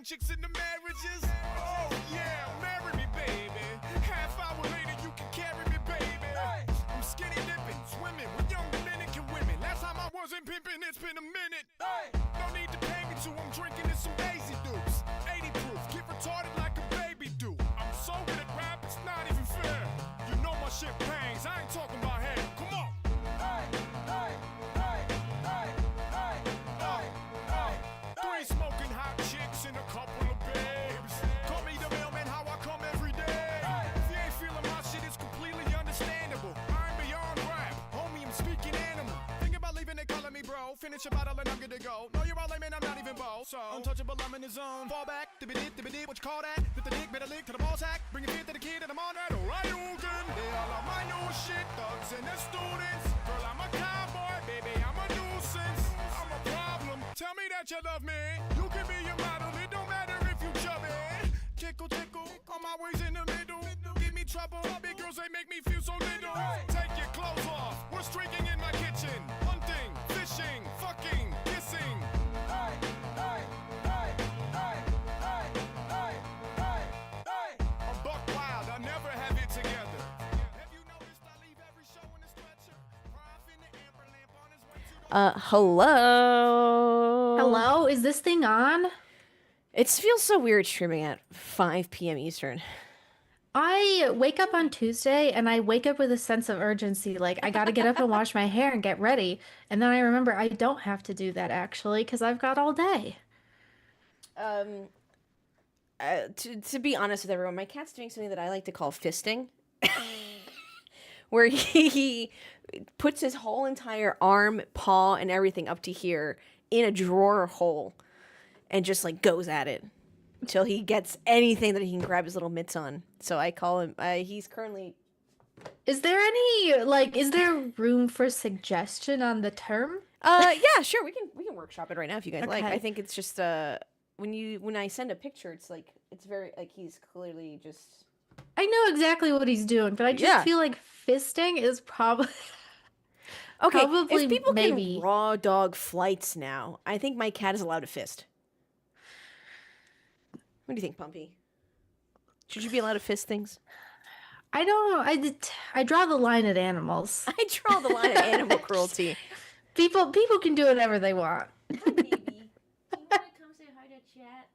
foreign chicks in the marriages. Oh yeah, marry me, baby. Half hour later, you can carry me, baby. I'm skinny dipping, swimming with young Dominican women. Last time I wasn't pimping, it's been a minute. No need to pay me to, I'm drinking in some Daisy Dukes. 80 proof, get retarded like a baby do. I'm so good at rap, it's not even fair. You know my shit bangs, I ain't talking about hair. Come on. Three smoking hot chicks and a couple of babes. Call me the mailman, how I come every day. If you ain't feeling my shit, it's completely understandable. I'm beyond rap, homie, I'm speaking animal. Think about leaving, they calling me bro. Finish a bottle and I'm good to go. No, you're all lame and I'm not even bold. So, untouchable, I'm in the zone. Fall back, dibby-dip, what you call that? Hit the dick, better lick to the ball sack. Bring a kid to the kid and I'm on that. Alright, Hogan. They all are my new shit, thugs and their students. Girl, I'm a cowboy, baby, I'm a nuisance. I'm a problem. Tell me that you love me. You can be your model, it don't matter if you chubby. Tickle, tickle, on my ways in the middle. Give me trouble, big girls, they make me feel so little. Take your clothes off, we're streaking in my kitchen. Hunting, fishing, fucking, kissing. I'm buck wild, I never have it together. Have you noticed I leave every show in a stretcher? Prof in the amber lamp on his way to the... Hello. Hello, is this thing on? It feels so weird streaming at 5 p.m. Eastern. I wake up on Tuesday and I wake up with a sense of urgency. Like, I gotta get up and wash my hair and get ready. And then I remember I don't have to do that actually because I've got all day. To be honest with everyone, my cat's doing something that I like to call fisting. Where he puts his whole entire arm, paw, and everything up to here in a drawer hole and just like goes at it until he gets anything that he can grab his little mitts on. So I call him, he's currently... Is there room for suggestion on the term? Yeah, sure. We can workshop it right now if you guys like. Okay. I think it's just, when I send a picture, it's very, like, he's clearly just... I know exactly what he's doing, but I just feel like fisting is probably... Okay, probably, if people maybe. can raw dog flights now, I think my cat is allowed to fist. What do you think, Pumpy? Should you be allowed to fist things? I don't know. I draw the line at animals. I draw the line at animal cruelty. People can do whatever they want. Baby, you want to come say hi to chat?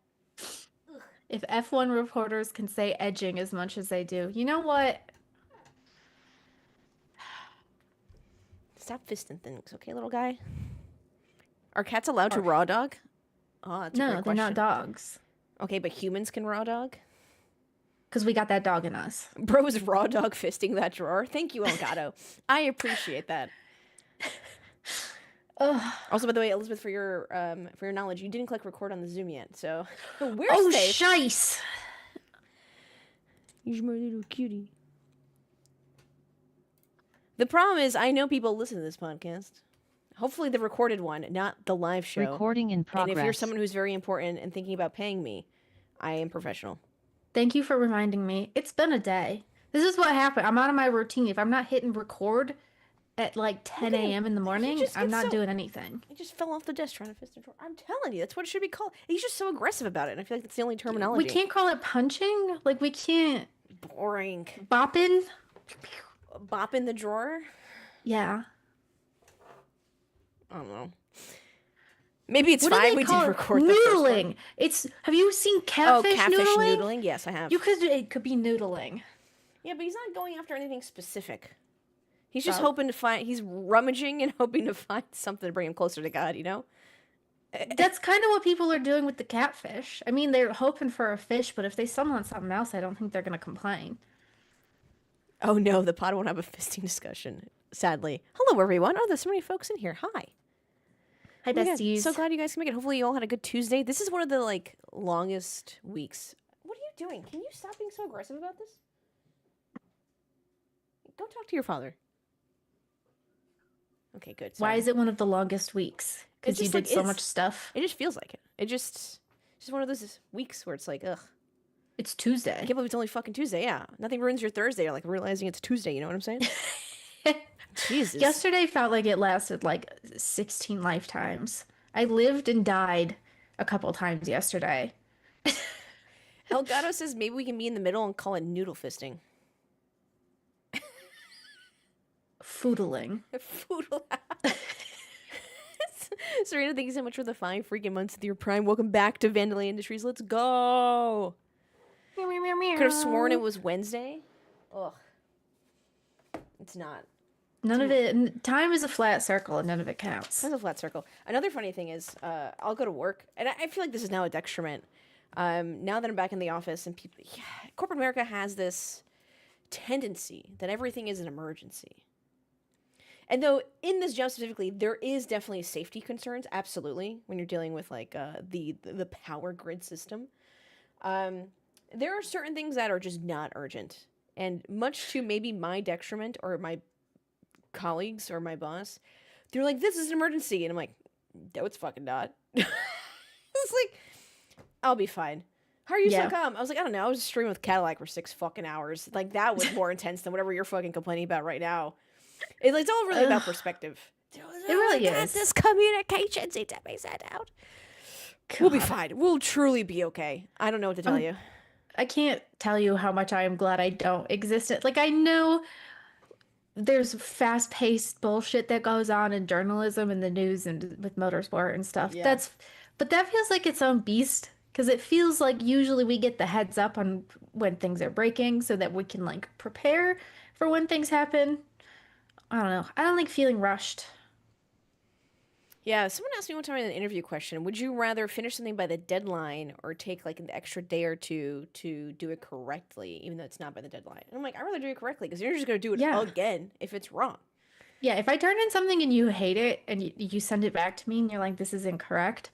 If F1 reporters can say edging as much as they do, you know what? Stop fisting things, okay, little guy? Are cats allowed to raw dog? Oh, that's a No, great they're question. not dogs. Okay, but humans can raw dog? Because we got that dog in us. Bro's raw dog fisting that drawer. Thank you, Elgato. I appreciate that. Also, by the way, Elizabeth, for your knowledge, you didn't click record on the Zoom yet, so we're safe. Shice! You're my little cutie. The problem is, I know people listen to this podcast. Hopefully the recorded one, not the live show. Recording in progress. And if you're someone who's very important and thinking about paying me, I am professional. Thank you for reminding me. It's been a day. This is what happened. I'm out of my routine. If I'm not hitting record at like 10 a.m. in the morning, I'm not doing anything. He just fell off the desk trying to fist a drawer. I'm telling you, that's what it should be called. He's just so aggressive about it, and I feel like that's the only terminology. We can't call it punching? Like, we can't... Boring. Bopping? Bop in the drawer? Yeah. I don't know. Maybe it's What do fine. they We call did it? record the first one. Noodling. Have you seen catfish noodling? Yes, I have. It could be noodling. Yeah, but he's not going after anything specific. He's just hoping to find. He's rummaging and hoping to find something to bring him closer to God. You know. That's kind of what people are doing with the catfish. I mean, they're hoping for a fish, but if they stumble on something else, I don't think they're gonna complain. Oh no, the pod won't have a fisting discussion. Sadly. Hello, everyone. Oh, there's so many folks in here. Hi. Hi, besties. So glad you guys can make it. Hopefully you all had a good Tuesday. This is one of the longest weeks. What are you doing? Can you stop being so aggressive about this? Go talk to your father. Okay, good. Sorry. Why is it one of the longest weeks? Because you did so much stuff. It just feels like it. It's just one of those weeks where it's like, ugh. It's Tuesday. I can't believe it's only fucking Tuesday. Yeah, nothing ruins your Thursday. Like realizing it's Tuesday. You know what I'm saying? Jesus. Yesterday felt like it lasted like 16 lifetimes. I lived and died a couple times yesterday. Elgato says maybe we can be in the middle and call it noodle fisting. Foodling. Foodle. Serena, thank you so much for the 5 freaking months of your prime. Welcome back to Vandalay Industries. Let's go. Could have sworn it was Wednesday. Ugh. It's not. None of it. Time is a flat circle, and none of it counts. That's a flat circle. Another funny thing is, I'll go to work, and I feel like this is now a detriment. Now that I'm back in the office, and people, corporate America has this tendency that everything is an emergency. And though in this job specifically, there is definitely safety concerns, absolutely, when you're dealing with like the power grid system. There are certain things that are just not urgent, and much to maybe my detriment or my colleagues or my boss, they're like, "This is an emergency," and I'm like, "No, it's fucking not." It's like, I'll be fine. How are you so calm? I was like, I don't know. I was just streaming with Cadillac for 6 fucking hours. Like that was more intense than whatever you're fucking complaining about right now. It's all really about perspective. It really is. This communication seems to be sent out. We'll be fine. We'll truly be okay. I don't know what to tell you. I can't tell you how much I am glad I don't exist. Like, I know there's fast-paced bullshit that goes on in journalism and the news and with motorsport and stuff. Yeah. But that feels like its own beast, because it feels like usually we get the heads up on when things are breaking so that we can like prepare for when things happen. I don't know. I don't like feeling rushed. Yeah, someone asked me one time in an interview question, would you rather finish something by the deadline or take like an extra day or two to do it correctly, even though it's not by the deadline? And I'm like, I'd rather do it correctly because you're just going to do it again if it's wrong. Yeah, if I turn in something and you hate it and you send it back to me and you're like, this is incorrect,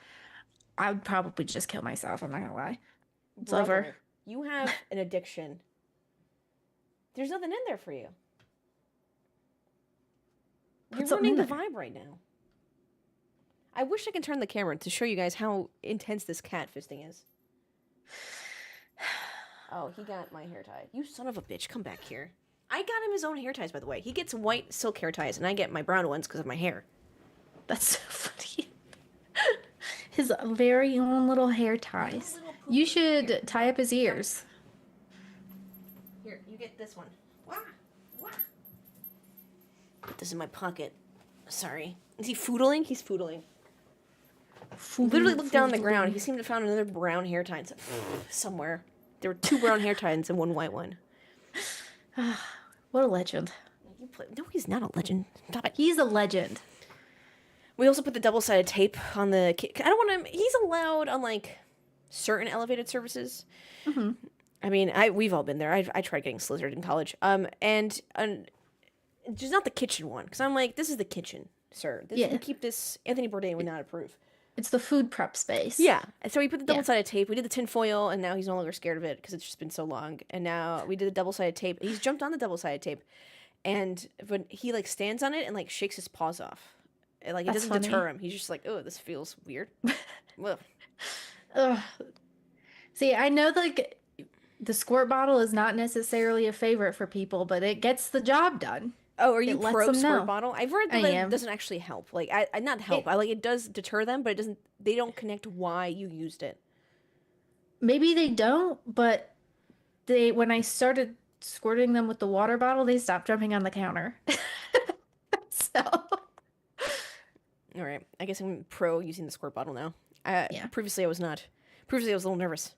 I would probably just kill myself. I'm not going to lie. It's over. You have an addiction. There's nothing in there for you. You're ruining the vibe right now. I wish I could turn the camera to show you guys how intense this cat fisting is. Oh, he got my hair tie. You son of a bitch, come back here. I got him his own hair ties, by the way. He gets white silk hair ties, and I get my brown ones because of my hair. That's so funny. His very own little hair ties. You should tie up his ears. Here, you get this one. Wah! Wah! Put this in my pocket. Sorry. Is he foodling? He's foodling. Literally looked down on the ground. He seemed to have found another brown hair tie somewhere. There were 2 brown hair ties and 1 white one. What a legend. No, he's not a legend. Stop it. He's a legend. We also put the double-sided tape on the... I don't want him... He's allowed on, like, certain elevated surfaces. Mm-hmm. I mean, we've all been there. I tried getting slizzard in college. And just not the kitchen one. Because I'm like, this is the kitchen, sir. You can keep this... Anthony Bourdain would not approve. It's the food prep space. Yeah. So we put the double-sided tape. We did the tin foil, and now he's no longer scared of it because it's just been so long. And now we did the double-sided tape. He's jumped on the double-sided tape. And when he, like, stands on it and, like, shakes his paws off. It, like, it doesn't deter him. He's just like, oh, this feels weird. Ugh. See, I know, like, the squirt bottle is not necessarily a favorite for people, but it gets the job done. Oh, are you pro squirt bottle? I've read that it doesn't actually help. Like, I not help. It does deter them, but it doesn't. They don't connect why you used it. Maybe they don't, but when I started squirting them with the water bottle, they stopped jumping on the counter. So, all right. I guess I'm pro using the squirt bottle now. Previously, I was not. Previously, I was a little nervous.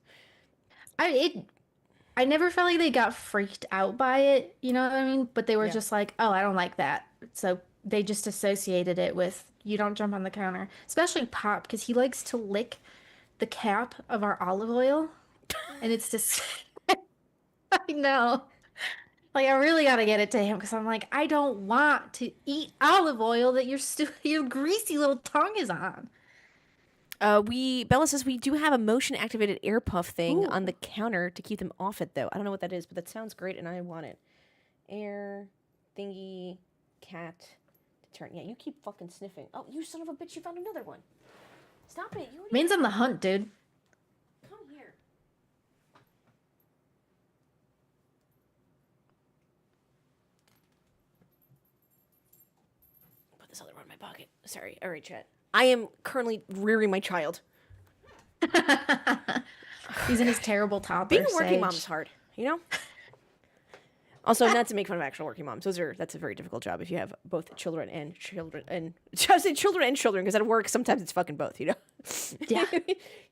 I never felt like they got freaked out by it, you know what I mean? But they were just like, oh, I don't like that. So they just associated it with, you don't jump on the counter. Especially Pop, because he likes to lick the cap of our olive oil. And it's just, I know. Like, I really got to get it to him, because I'm like, I don't want to eat olive oil that your greasy little tongue is on. Bella says we do have a motion activated air puff thing on the counter to keep them off it though. I don't know what that is, but that sounds great and I want it. Air thingy cat to turn. Yeah, you keep fucking sniffing. Oh, you son of a bitch, you found another one. Stop it. Means on the hunt, dude. Come here. Put this other one in my pocket. Sorry. All right, chat. I am currently rearing my child. He's in his terrible toddler Being a working stage. mom is hard, you know? Also, not to make fun of actual working moms. That's a very difficult job if you have both children and I say children and children because at work sometimes it's fucking both, you know? Yeah.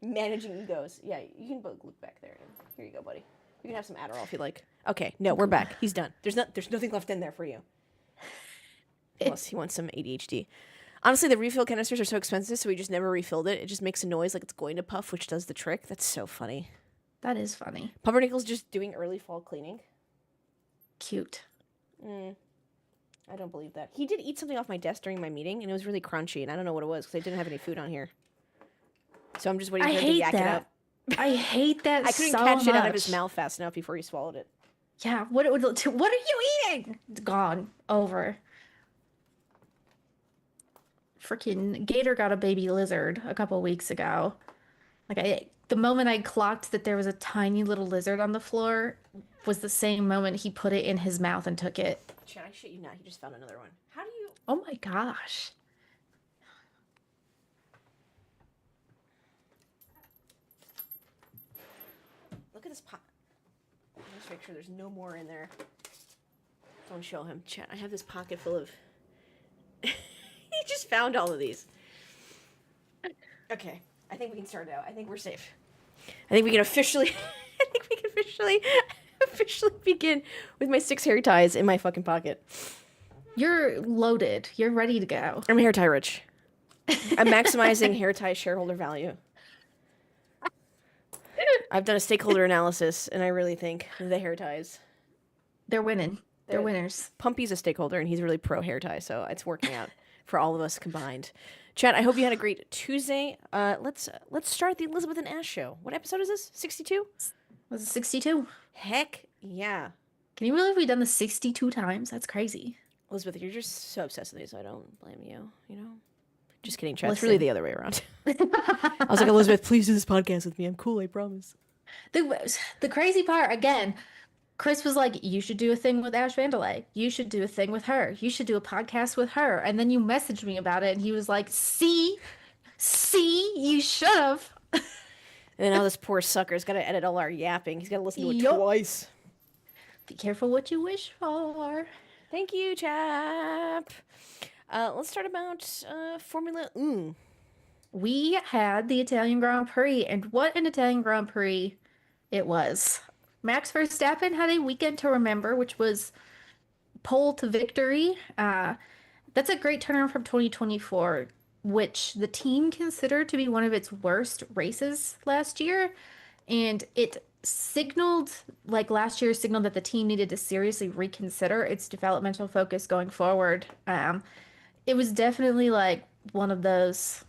Managing egos. Yeah, you can both look back there. Here you go, buddy. You can have some Adderall if you like. Okay, no, we're back. He's done. There's nothing left in there for you. Unless he wants some ADHD. Honestly, the refill canisters are so expensive, so we just never refilled it. It just makes a noise like it's going to puff, which does the trick. That's so funny. That is funny. Pumpernickel's just doing early fall cleaning. Cute. I don't believe that. He did eat something off my desk during my meeting, and it was really crunchy, and I don't know what it was because I didn't have any food on here. So I'm just waiting for him to yak it up. I hate that I couldn't so catch it out of much. his mouth fast enough before he swallowed it. Yeah, what are you eating? It's gone. Over. Freaking Gator got a baby lizard a couple weeks ago. The moment I clocked that there was a tiny little lizard on the floor was the same moment he put it in his mouth and took it. Shit, I shit you not. He just found another one. How do you... Oh my gosh. Look at this pot. Let's make sure there's no more in there. Don't show him. Chat, I have this pocket full of... He just found all of these. Okay, I think we can start out. I think we're safe. I think we can officially... officially begin with my 6 hair ties in my fucking pocket. You're loaded. You're ready to go. I'm hair tie rich. I'm maximizing hair tie shareholder value. I've done a stakeholder analysis, and I really think the hair ties. They're winning. They're winners. Pumpy's a stakeholder, and he's really pro hair tie, so it's working out for all of us combined. Chat, I hope you had a great Tuesday. Let's start the Elizabeth and Ash show. What episode is this? 62? Was it 62? Heck yeah. Can you believe we've done this 62 times? That's crazy. Elizabeth, you're just so obsessed with these, so I don't blame you, you know? Just kidding, chat. It's Listen. really the other way around. I was like, Elizabeth, please do this podcast with me. I'm cool, I promise. The crazy part, again, Chris was like, you should do a thing with AshVandelay. You should do a thing with her. You should do a podcast with her. And then you messaged me about it, and he was like, see, you should have. And now this poor sucker's got to edit all our yapping. He's got to listen to it Yup. twice. Be careful what you wish for. Thank you, chap. Let's start about Formula Un. We had the Italian Grand Prix, and what an Italian Grand Prix it was. Max Verstappen had a weekend to remember, which was pole to victory. That's a great turnaround from 2024, which the team considered to be one of its worst races last year. And it signaled, like last year signaled that the team needed to seriously reconsider its developmental focus going forward. It was definitely like one of those,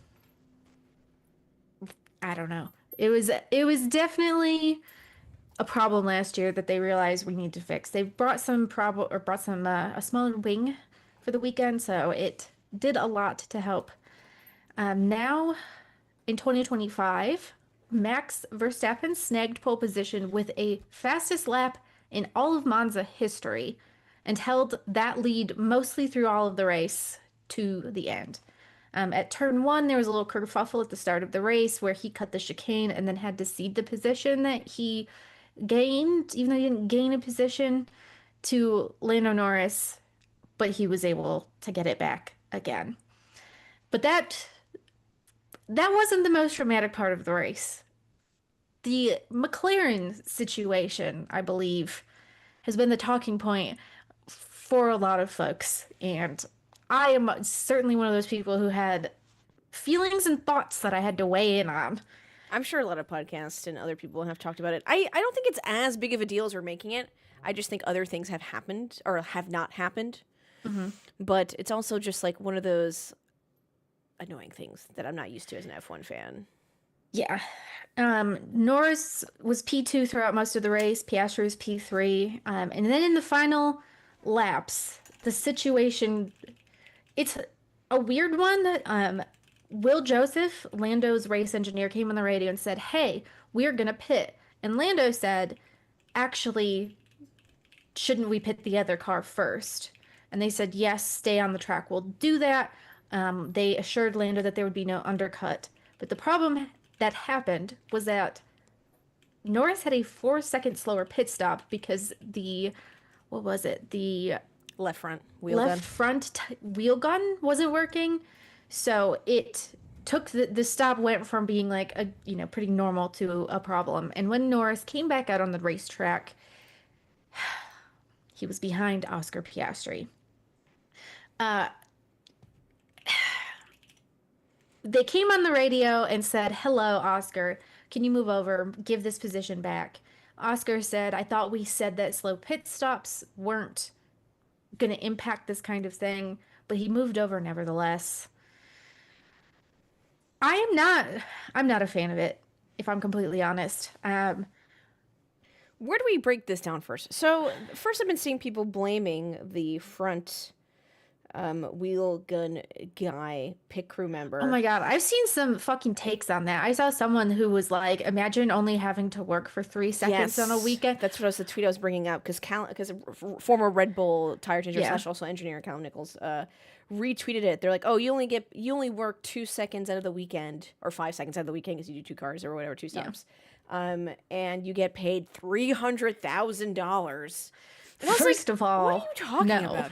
I don't know. It was definitely a problem last year that they realized we need to fix. They brought a smaller wing for the weekend, so it did a lot to help. Now, in 2025, Max Verstappen snagged pole position with a fastest lap in all of Monza history and held that lead mostly through all of the race to the end. At turn 1, there was a little kerfuffle at the start of the race where he cut the chicane and then had to cede the position that he gained, even though he didn't gain a position, to Lando Norris, but he was able to get it back again. But that wasn't the most dramatic part of the race. The McLaren situation, I believe, has been the talking point for a lot of folks, and I am certainly one of those people who had feelings and thoughts that I had to weigh in on. I'm sure a lot of podcasts and other people have talked about it. I don't think it's as big of a deal as we're making it. I just think other things have happened or have not happened. Mm-hmm. But it's also just like one of those annoying things that I'm not used to as an F1 fan. Yeah. Norris was P2 throughout most of the race. Piastri was P3. And then in the final laps, the situation, it's a weird one. Will Joseph, Lando's race engineer, came on the radio and said, hey, we're going to pit. And Lando said, actually, shouldn't we pit the other car first? And they said, yes, stay on the track. We'll do that. They assured Lando that there would be no undercut. But the problem that happened was that Norris had a 4-second slower pit stop because what was it? The Left front wheel left gun. front wheel gun wasn't working. So it took the stop went from being like a, pretty normal to a problem. And when Norris came back out on the racetrack, he was behind Oscar Piastri. They came on the radio and said, "Hello, Oscar. Can you move over? Give this position back." Oscar said, "I thought we said that slow pit stops weren't going to impact this kind of thing," but he moved over nevertheless. I'm not a fan of it, if I'm completely honest. Where do we break this down first? So first I've been seeing people blaming the front wheel gun guy, pit crew member. Oh my God, I've seen some fucking takes on that. I saw someone who was like, imagine only having to work for 3 seconds on a weekend. That's what the tweet I was bringing up, because former Red Bull tire changer / also engineer Callum Nichols retweeted it. They're like, oh, you only work 2 seconds out of the weekend, or 5 seconds out of the weekend because you do 2 cars or whatever, 2 stops. And you get paid $300,000. First of all, what are you talking about?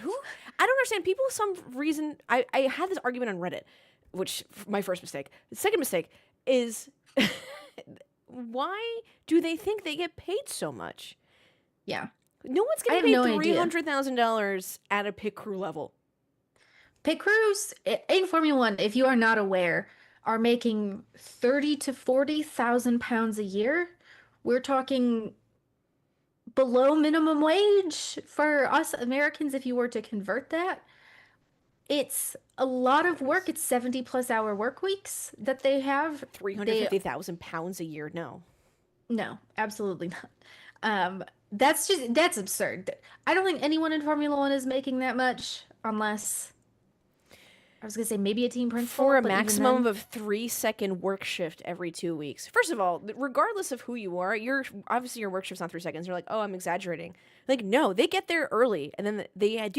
I don't understand. People, some reason, I had this argument on Reddit, which my first mistake. The second mistake is, why do they think they get paid so much? Yeah. No one's getting paid $300,000 at a pit crew level. Pit crews in Formula One, if you are not aware, are making 30 to 40,000 pounds a year. We're talking below minimum wage for us Americans if you were to convert that. It's a lot of work. It's 70+ hour work weeks that they have. 350,000 pounds a year. No, absolutely not. That's absurd. I don't think anyone in Formula One is making that much, unless I was gonna say maybe a team principal. For a maximum of 3-second work shift every 2 weeks. First of all, regardless of who you are, obviously your work shift's not 3 seconds. You're like, oh, I'm exaggerating. Like, no, they get there early, and then they have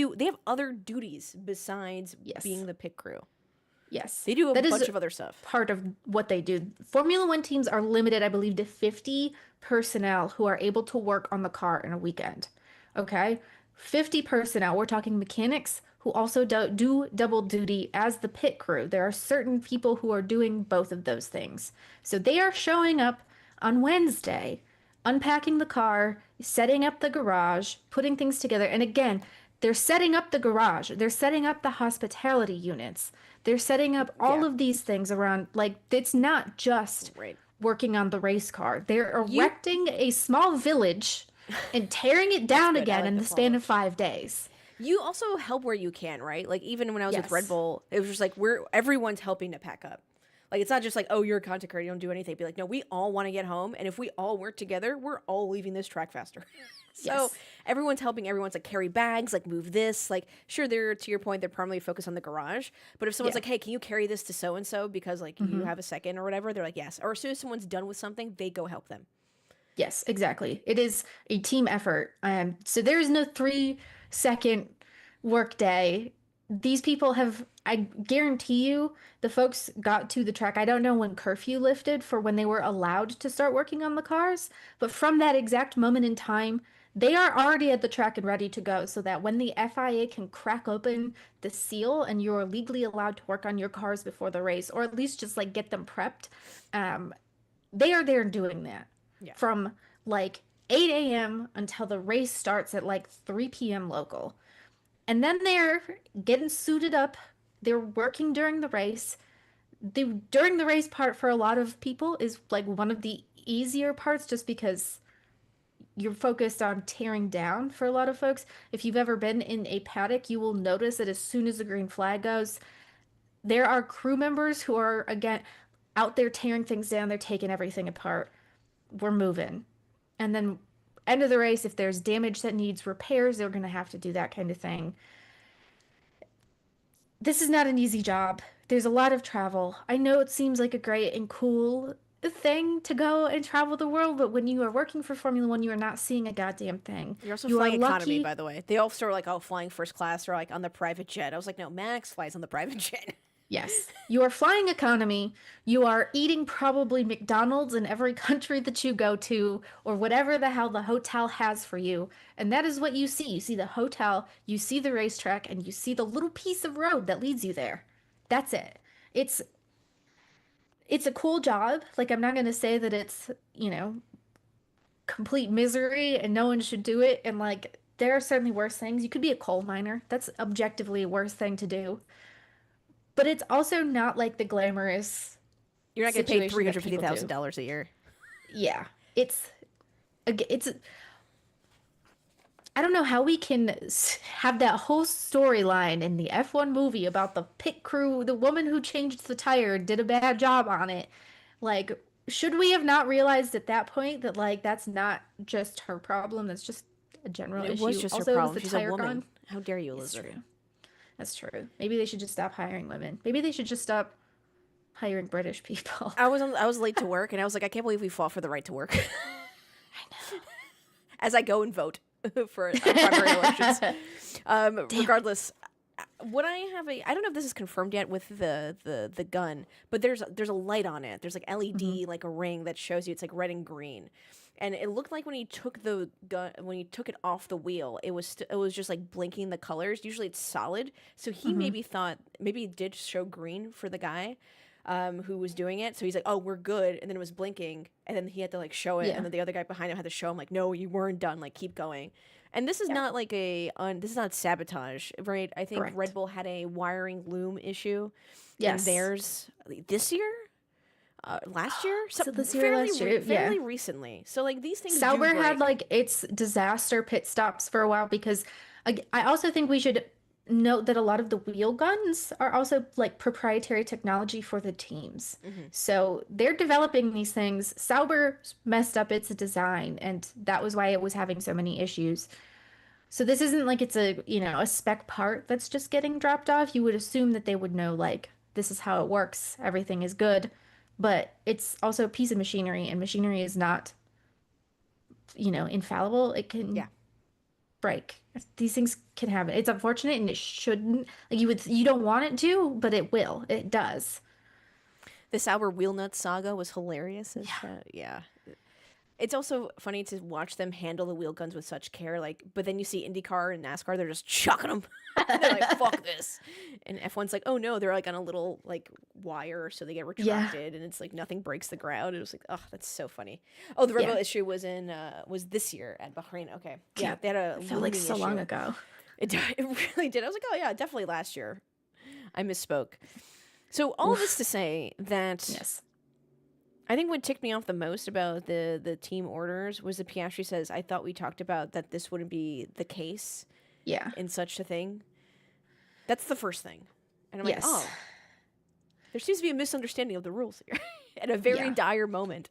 other duties besides being the pit crew. Yes. They do a bunch of other stuff. Part of what they do. Formula One teams are limited, I believe, to 50 personnel who are able to work on the car in a weekend. Okay? 50 personnel. We're talking mechanics who also do double duty as the pit crew. There are certain people who are doing both of those things. So they are showing up on Wednesday, unpacking the car, setting up the garage, putting things together. And again, they're setting up the garage. They're setting up the hospitality units. They're setting up all of these things around. Like, it's not just working on the race car. They're erecting a small village and tearing it down again in the span of 5 days. You also help where you can, right? Like, even when I was with Red Bull, it was just like, everyone's helping to pack up. Like, it's not just like, oh, you're a content creator, you don't do anything. Be like, no, we all want to get home, and if we all work together, we're all leaving this track faster. So everyone's helping. Everyone's like, carry bags, like, move this. Like, sure, they're, to your point, they're primarily focused on the garage. But if someone's like, hey, can you carry this to so-and-so because, like, you have a second or whatever, they're like, yes. Or as soon as someone's done with something, they go help them. Yes, exactly. It is a team effort. So there is no 3-second work day. These people have, I guarantee you, the folks got to the track. I don't know when curfew lifted for when they were allowed to start working on the cars, but from that exact moment in time, they are already at the track and ready to go, so that when the FIA can crack open the seal and you're legally allowed to work on your cars before the race, or at least just like get them prepped, they are there doing that from like 8 a.m. until the race starts at like 3 p.m. local. And then they're getting suited up. They're working during the race. During the race part for a lot of people is like one of the easier parts, just because you're focused on tearing down for a lot of folks. If you've ever been in a paddock, you will notice that as soon as the green flag goes, there are crew members who are, again, out there tearing things down. They're taking everything apart. We're moving. And then end of the race, if there's damage that needs repairs, they're going to have to do that kind of thing. This is not an easy job. There's a lot of travel. I know it seems like a great and cool thing to go and travel the world, but when you are working for Formula One, you are not seeing a goddamn thing. You're also flying economy, by the way. They all start like, oh, flying first class or like on the private jet. I was like, no, Max flies on the private jet. Yes. You are flying economy. You are eating probably McDonald's in every country that you go to, or whatever the hell the hotel has for you. And that is what you see. You see the hotel, you see the racetrack, and you see the little piece of road that leads you there. That's it. It's it's a cool job. Like, I'm not going to say that it's, complete misery and no one should do it. And like, there are certainly worse things. You could be a coal miner. That's objectively a worse thing to do. But it's also not like the glamorous You're not getting paid situation that people do. $350,000 a year. Yeah. It's I don't know how we can have that whole storyline in the F1 movie about the pit crew, the woman who changed the tire did a bad job on it. Like, should we have not realized at that point that, like, that's not just her problem, that's just a general issue? It was just Also, her problem. was the She's a tire woman. gone? How dare you, It's Elizabeth? true. That's true. Maybe they should just stop hiring women. Maybe they should just stop hiring British people. I was late to work, and I was like, I can't believe we fought for the right to work. I know. As I go and vote for our primary elections. Regardless, when I don't know if this is confirmed yet with the gun, but there's a light on it. There's like LED, like a ring that shows you it's like red and green. And it looked like when he took the gun, when he took it off the wheel, it was just like blinking the colors. Usually it's solid, so he maybe thought maybe it did show green for the guy who was doing it. So he's like, "Oh, we're good," and then it was blinking, and then he had to like show it, and then the other guy behind him had to show him like, "No, you weren't done. Like, keep going." And this is not like this is not sabotage, right? I think Correct. Red Bull had a wiring loom issue. Yes. And theirs this year. Last year, So this year, last year, fairly recently. So like these things. Sauber do break. had like its disaster pit stops for a while because I also think we should note that a lot of the wheel guns are also like proprietary technology for the teams. So they're developing these things. Sauber messed up its design, and that was why it was having so many issues. So this isn't like it's a spec part that's just getting dropped off. You would assume that they would know, like, this is how it works. Everything is good. But it's also a piece of machinery, and machinery is not, infallible. It can break. These things can happen. It's unfortunate, and it shouldn't. Like, you don't want it to, but it will. It does. The Sauber wheel nut saga was hilarious. Yeah. It's also funny to watch them handle the wheel guns with such care. Like, but then you see IndyCar and NASCAR, they're just chucking them. They're like, "Fuck this," and F1's like, "Oh no," they're like on a little like wire, so they get retracted, and it's like nothing breaks the ground. It was like, oh, that's so funny. Oh, the Red Bull issue was was this year at Bahrain. Okay, yeah, they had a It felt like so long ago. It really did. I was like, oh yeah, definitely last year. I misspoke. So all of this to say that Yes. I think what ticked me off the most about the team orders was that Piastri says, "I thought we talked about that this wouldn't be the case Yeah. in such a thing." That's the first thing. And I'm like, Yes. oh, there seems to be a misunderstanding of the rules here at a very dire moment.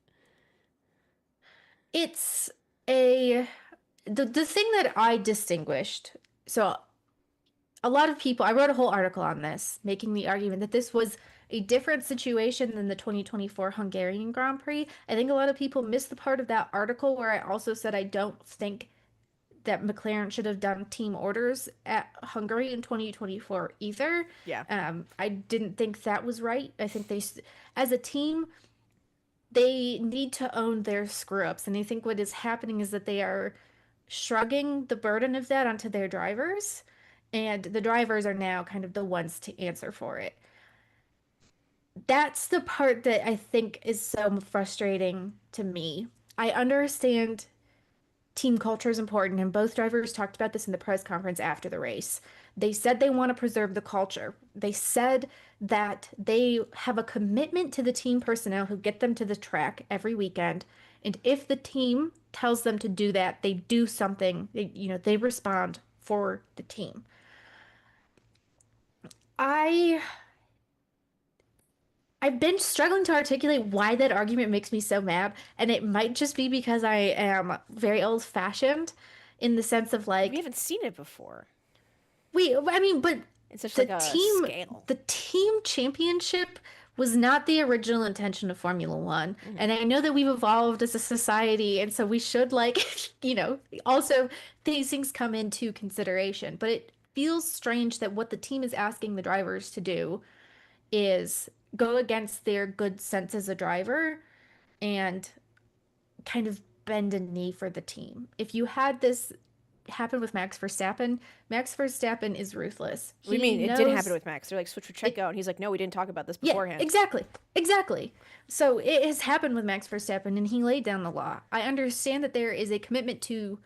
It's the thing that I distinguished. So a lot of people, I wrote a whole article on this, making the argument that this was a different situation than the 2024 Hungarian Grand Prix. I think a lot of people missed the part of that article where I also said I don't think that McLaren should have done team orders at Hungary in 2024 either. Yeah. I didn't think that was right. I think as a team, they need to own their screw-ups. And I think what is happening is that they are shrugging the burden of that onto their drivers. And the drivers are now kind of the ones to answer for it. That's the part that I think is so frustrating to me. I understand team culture is important, and both drivers talked about this in the press conference after the race. They said they want to preserve the culture. They said that they have a commitment to the team personnel who get them to the track every weekend. And if the team tells them to do that, they do something, they respond for the team. I've been struggling to articulate why that argument makes me so mad, and it might just be because I am very old-fashioned in the sense of like We haven't seen it before. but It's such the like a team scale. the team championship was not the original intention of Formula One. And I know that we've evolved as a society, and so we should also these things come into consideration, but it feels strange that what the team is asking the drivers to do is go against their good sense as a driver and kind of bend a knee for the team. If you had this happen with Max Verstappen is ruthless. What do you mean? It did happen with Max. They're like, switch your check out. And he's like, no, we didn't talk about this beforehand. Exactly. Exactly. So it has happened with Max Verstappen, and he laid down the law. I understand that there is a commitment to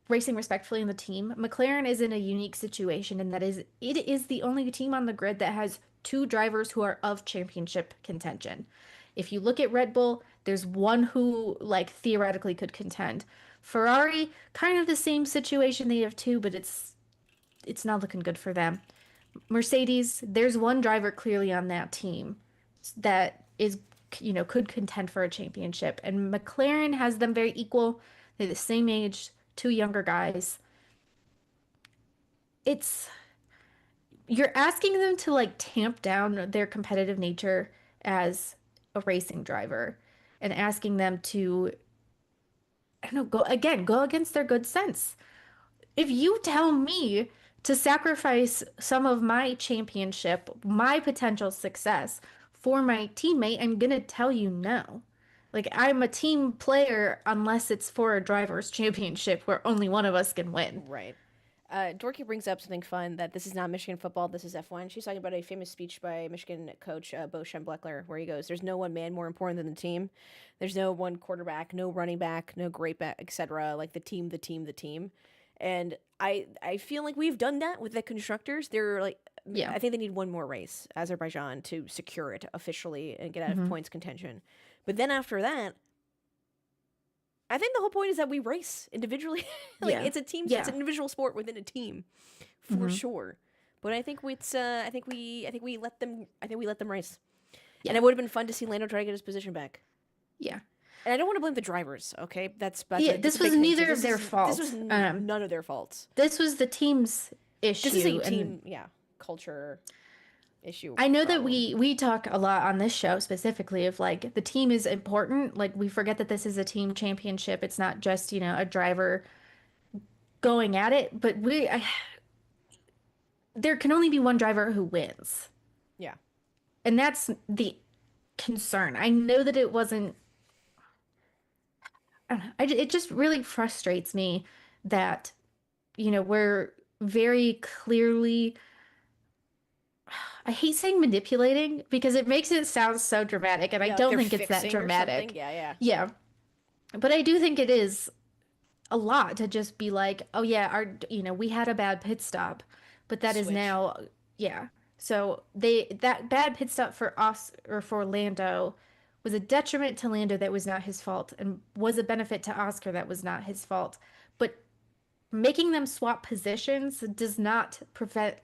racing respectfully in the team. McLaren is in a unique situation, and it is the only team on the grid that has two drivers who are of championship contention. If you look at Red Bull, there's one who like theoretically could contend. Ferrari, kind of the same situation. They have two, but it's not looking good for them. Mercedes, there's one driver clearly on that team that is, could contend for a championship. And McLaren has them very equal. They're the same age, two younger guys. You're asking them to like tamp down their competitive nature as a racing driver and asking them to, I don't know, go against their good sense. If you tell me to sacrifice some of my championship, my potential success for my teammate, I'm gonna tell you no. Like, I'm a team player unless it's for a driver's championship where only one of us can win. Right. Dorky brings up something fun, that this is not Michigan football, this is F1. She's talking about a famous speech by Michigan coach Bo Schembechler, where he goes, there's no one man more important than the team. There's no one quarterback, no running back, no great back, etc. Like the team. And I feel like we've done that with the constructors. They're like, I think they need one more race, Azerbaijan, to secure it officially and get out of points contention. But then after that, I think the whole point is that we race individually. It's a team. It's an individual sport within a team, for sure. But I think we let them race. Yeah. And it would have been fun to see Lando try to get his position back. Yeah. And I don't want to blame the drivers. Okay, this was neither of their fault. This was none of their faults. This was the team's issue. This is a team, culture issue. I know that we talk a lot on this show specifically of like the team is important. Like we forget that this is a team championship. It's not just, a driver going at it, but there can only be one driver who wins. Yeah. And that's the concern. I know that it wasn't, I don't know, it just really frustrates me that, we're very clearly, I hate saying manipulating because it makes it sound so dramatic, and I don't think it's that dramatic. Yeah. But I do think it is a lot to just be like, oh yeah, we had a bad pit stop, but that is now, So that bad pit stop for us or for Lando was a detriment to Lando that was not his fault, and was a benefit to Oscar that was not his fault. But making them swap positions does not prevent,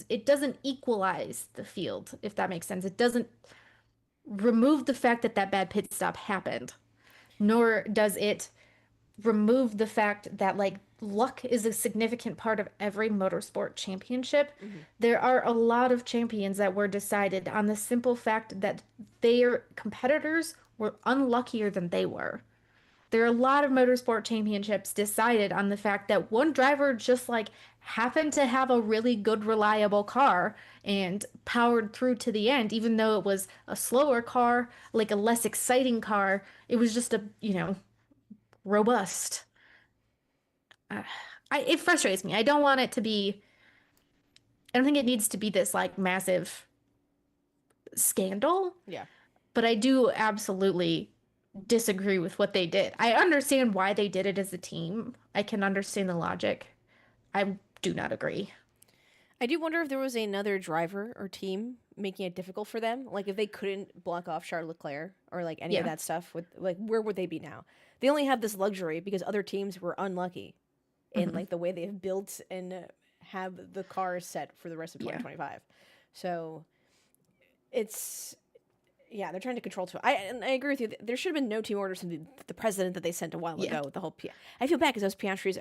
it doesn't equalize the field, if that makes sense. It doesn't remove the fact that bad pit stop happened, nor does it remove the fact that luck is a significant part of every motorsport championship. There are a lot of champions that were decided on the simple fact that their competitors were unluckier than they were. There are a lot of motorsport championships decided on the fact that one driver just happened to have a really good, reliable car and powered through to the end, even though it was a slower car, a less exciting car. It was just robust. It frustrates me. I don't want it to be, I don't think it needs to be this massive scandal. Yeah. But I do absolutely disagree with what they did. I understand why they did it as a team. I can understand the logic. I do not agree. I do wonder if there was another driver or team making it difficult for them. If they couldn't block off Charles Leclerc or any of that stuff, with where would they be now? They only have this luxury because other teams were unlucky in the way they have built and have the cars set for the rest of 2025. So it's, they're trying to control too. I agree with you. There should have been no team orders from the president that they sent a while ago. With the whole I feel bad because that was Piastri's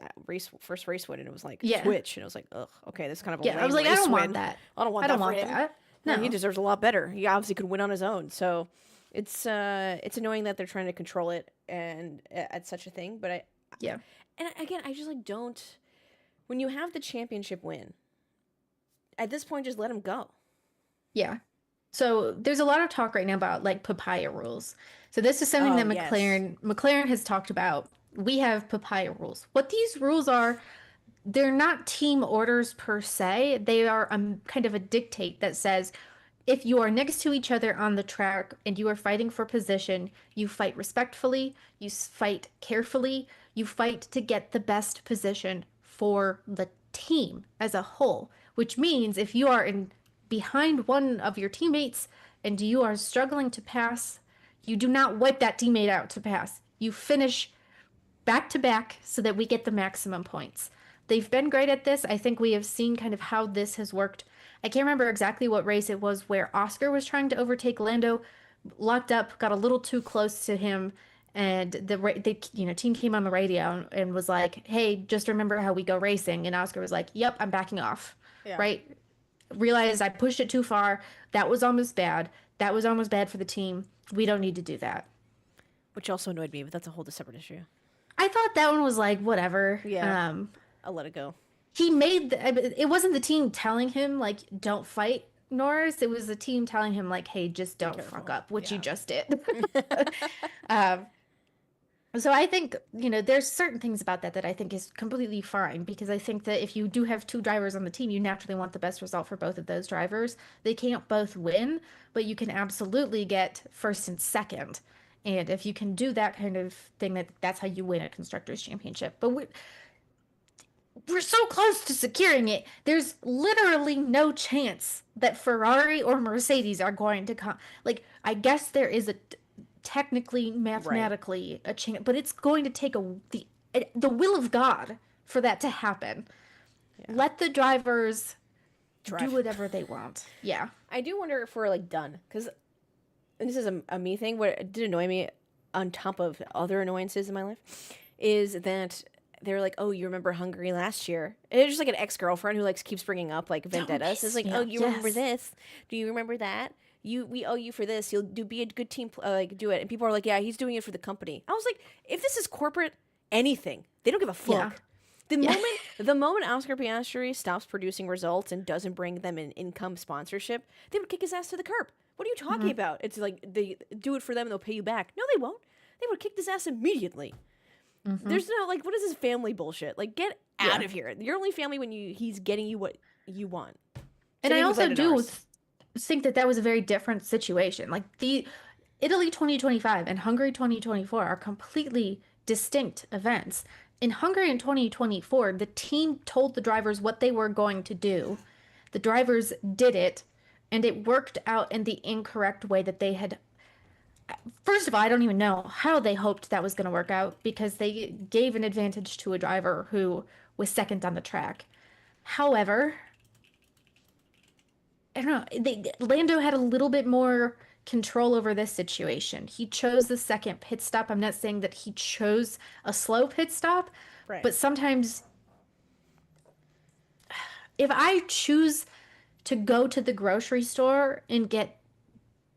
first race win, and it was switch, and it was ugh, okay, this is kind of a lame I was like, race I don't win. want that. I don't want that. No, he deserves a lot better. He obviously could win on his own. So it's annoying that they're trying to control it and at such a thing. But and again, I just don't. When you have the championship win, at this point, just let him go. Yeah. So there's a lot of talk right now about like papaya rules. So this is something that Oh, yes. McLaren has talked about. We have papaya rules. What these rules are, they're not team orders per se. They are kind of a dictate that says if you are next to each other on the track and you are fighting for position, you fight respectfully, you fight carefully, you fight to get the best position for the team as a whole, which means if you are in behind one of your teammates and you are struggling to pass, you do not wipe that teammate out to pass. You finish back to back so that we get the maximum points. They've been great at this. I think we have seen kind of how this has worked. I can't remember exactly what race it was where Oscar was trying to overtake Lando, locked up, got a little too close to him, and the team came on the radio and was like, "Hey, just remember how we go racing." And Oscar was like, "Yep, I'm backing off." Yeah. Right? Realized I pushed it too far. That was almost bad. That was almost bad for the team. We don't need to do that. Which also annoyed me, but that's a whole separate issue. I thought that one was like whatever. Yeah. I'll let it go. He made it wasn't the team telling him like don't fight Norris. It was the team telling him like, hey, just don't fuck up, which you just did. So I think, there's certain things about that I think is completely fine, because I think that if you do have two drivers on the team, you naturally want the best result for both of those drivers. They can't both win, but you can absolutely get first and second. And if you can do that kind of thing, that's how you win a Constructors' Championship. But we're so close to securing it. There's literally no chance that Ferrari or Mercedes are going to come. Like, I guess there is technically, mathematically, a chance, but it's going to take the will of God for that to happen. Yeah. Let the drivers do whatever they want. Yeah. I do wonder if we're, done. Because this is a me thing. What did annoy me, on top of other annoyances in my life, is that they're like, oh, you remember Hungary last year? And it's just like an ex-girlfriend who keeps bringing up vendettas. It's like, oh, you remember this? Do you remember that? We owe you for this. You'll be a good team. Do it. And people are like, yeah, he's doing it for the company. I was like, if this is corporate anything, they don't give a fuck. Yeah. The moment Oscar Piastri stops producing results and doesn't bring them an income sponsorship, they would kick his ass to the curb. What are you talking about? It's like they do it for them and they'll pay you back. No, they won't. They would kick his ass immediately. Mm-hmm. There's no what is this family bullshit? Get out of here. You're only family when he's getting you what you want. And I also do think that was a very different situation. The Italy 2025 and Hungary 2024 are completely distinct events. In Hungary in 2024, the team told the drivers what they were going to do. The drivers did it, and it worked out in the incorrect way that they had. First of all, I don't even know how they hoped that was going to work out, because they gave an advantage to a driver who was second on the track. However, I don't know, Lando had a little bit more control over this situation. He chose the second pit stop. I'm not saying that he chose a slow pit stop, but sometimes if I choose to go to the grocery store and get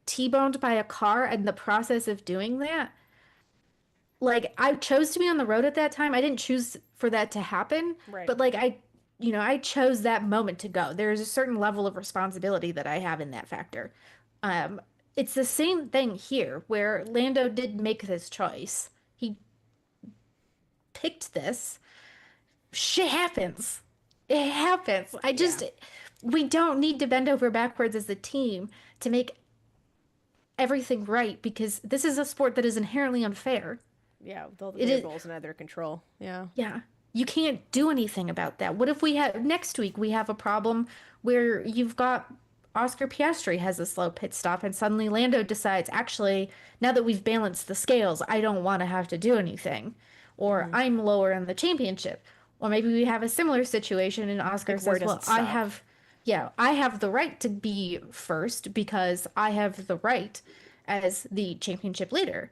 T-boned by a car in the process of doing that, I chose to be on the road at that time. I didn't choose for that to happen, but I chose that moment to go. There's a certain level of responsibility that I have in that factor. It's the same thing here, where Lando did make this choice. He picked this. Shit happens. It happens. We don't need to bend over backwards as a team to make everything right, because this is a sport that is inherently unfair. Yeah, with all the variables and other control. Yeah. Yeah. You can't do anything about that. What if next week we have a problem where you've got Oscar Piastri has a slow pit stop and suddenly Lando decides, actually, now that we've balanced the scales, I don't want to have to do anything. Or I'm lower in the championship. Or maybe we have a similar situation and Oscar says, well, I have the right to be first because I have the right as the championship leader.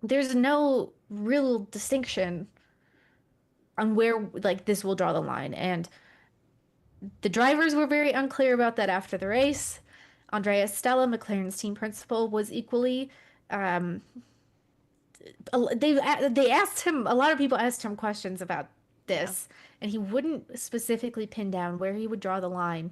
There's no real distinction on where this will draw the line, and the drivers were very unclear about that after the race. Andrea Stella, McLaren's team principal, was equally. They asked him. A lot of people asked him questions about this, and he wouldn't specifically pin down where he would draw the line.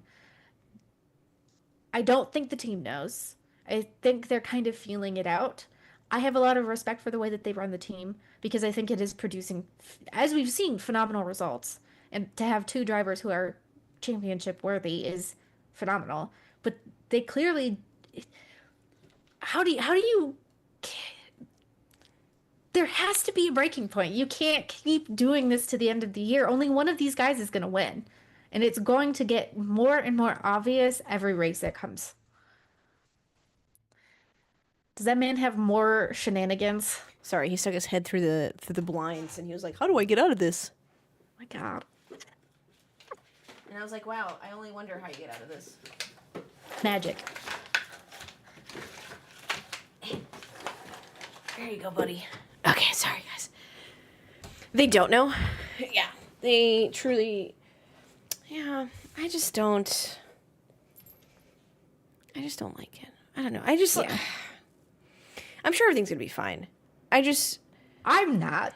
I don't think the team knows. I think they're kind of feeling it out. I have a lot of respect for the way that they run the team because I think it is producing, as we've seen, phenomenal results. And to have two drivers who are championship worthy is phenomenal. But they clearly, how do you, there has to be a breaking point. You can't keep doing this to the end of the year. Only one of these guys is going to win. And it's going to get more and more obvious every race that comes. Does that man have more shenanigans? Sorry, he stuck his head through the blinds, and he was like, "How do I get out of this?" My God. And I was like, "Wow, I only wonder how you get out of this." Magic. There you go, buddy. Okay, sorry, guys. They don't know. Yeah, they truly. Yeah, I just don't like it. I don't know. Yeah. I'm sure everything's gonna be fine. I'm not.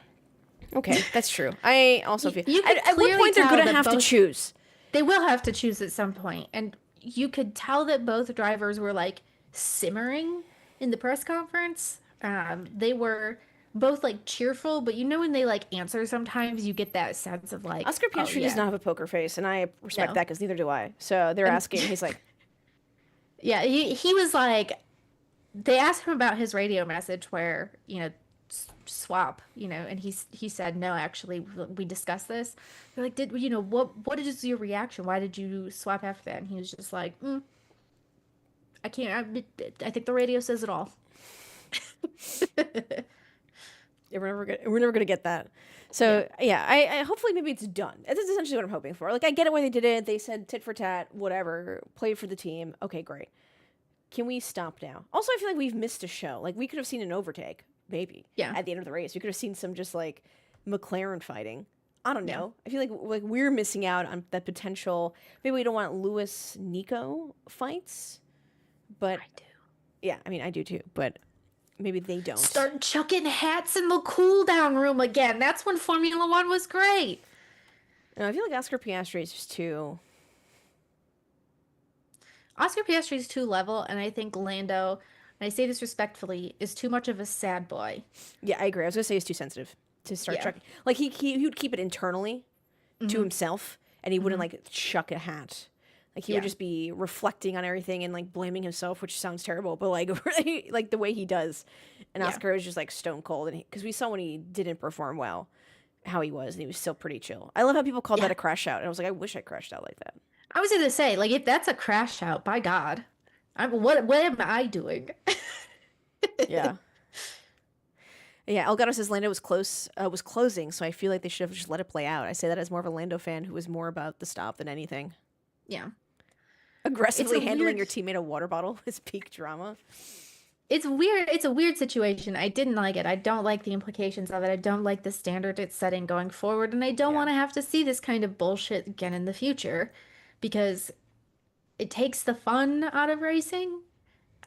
Okay, that's true. I also feel You could at what point they're clearly gonna tell have that to both- choose. They will have to choose at some point, and you could tell that both drivers were like simmering in the press conference. They were both like cheerful, but you know when they like answer, sometimes you get that sense of like Oscar Piastri does not have a poker face, and I respect No. that because neither do I. So they're asking. He's like, Yeah, he was like, they asked him about his radio message where, swap, and he said, no, actually, we discussed this. They're like, what is your reaction? Why did you swap after that? And he was just like, I can't, I think the radio says it all. yeah, we're never gonna get that. So yeah, I hopefully maybe it's done. That's essentially what I'm hoping for. Like I get it why they did it. They said tit for tat, whatever. Played for the team. Okay, great. Can we stop now? Also, I feel like we've missed a show. Like we could have seen an overtake, maybe. Yeah. At the end of the race, we could have seen some just like McLaren fighting. I don't know. I feel like we're missing out on that potential. Maybe we don't want Lewis Nico fights, but I do. yeah, I mean I do too, but maybe they don't. Start chucking hats in the cool down room again. That's when Formula One was great. No, I feel like Oscar Piastri is just too. Oscar Piastri is too level, and I think Lando, and I say this respectfully, is too much of a sad boy. Yeah, I agree. I was gonna say he's too sensitive to start chucking. Like he would keep it internally to himself, and he wouldn't like chuck a hat. Like he would just be reflecting on everything and like blaming himself, which sounds terrible, but like really, like the way he does. And Oscar was just like stone cold, and because we saw when he didn't perform well, how he was, and he was still pretty chill. I love how people called that a crash out, and I was like, I wish I crashed out like that. I was gonna say, like, if that's a crash out, by God, what am I doing? Yeah. Yeah, Elgato says Lando was closing, so I feel like they should have just let it play out. I say that as more of a Lando fan who was more about the stop than anything. Yeah. Aggressively It's a handling weird- your teammate a water bottle is peak drama. It's weird. It's a weird situation. I didn't like it. I don't like the implications of it. I don't like the standard it's setting going forward, and I don't want to have to see this kind of bullshit again in the future because it takes the fun out of racing.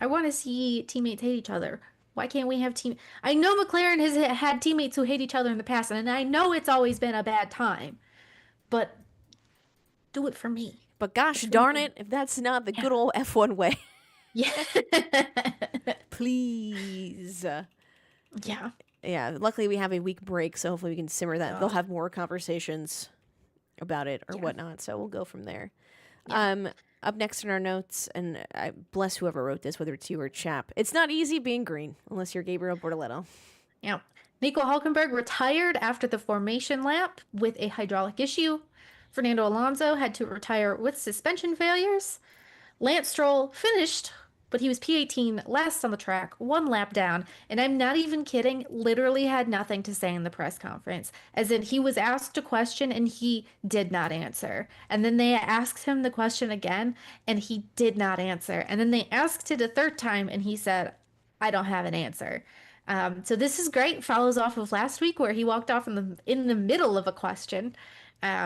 I want to see teammates hate each other. Why can't we have team? I know McLaren has had teammates who hate each other in the past, and I know it's always been a bad time, but do it for me. But gosh darn it, if that's not the good old F1 way. Yeah. Please. Yeah. Yeah, luckily we have a week break, so hopefully we can simmer that. They'll have more conversations about it or whatnot, so we'll go from there. Up next in our notes, and I bless whoever wrote this, whether it's you or Chap. It's not easy being green, unless you're Gabriel Bortoletto. Yeah. Nico Hulkenberg retired after the formation lap with a hydraulic issue. Fernando Alonso had to retire with suspension failures. Lance Stroll finished, but he was P18 last on the track, one lap down, and I'm not even kidding, literally had nothing to say in the press conference. As in, he was asked a question and he did not answer. And then they asked him the question again, and he did not answer. And then they asked it a third time, and he said, I don't have an answer. So this is great. Follows off of last week where he walked off in the middle of a question.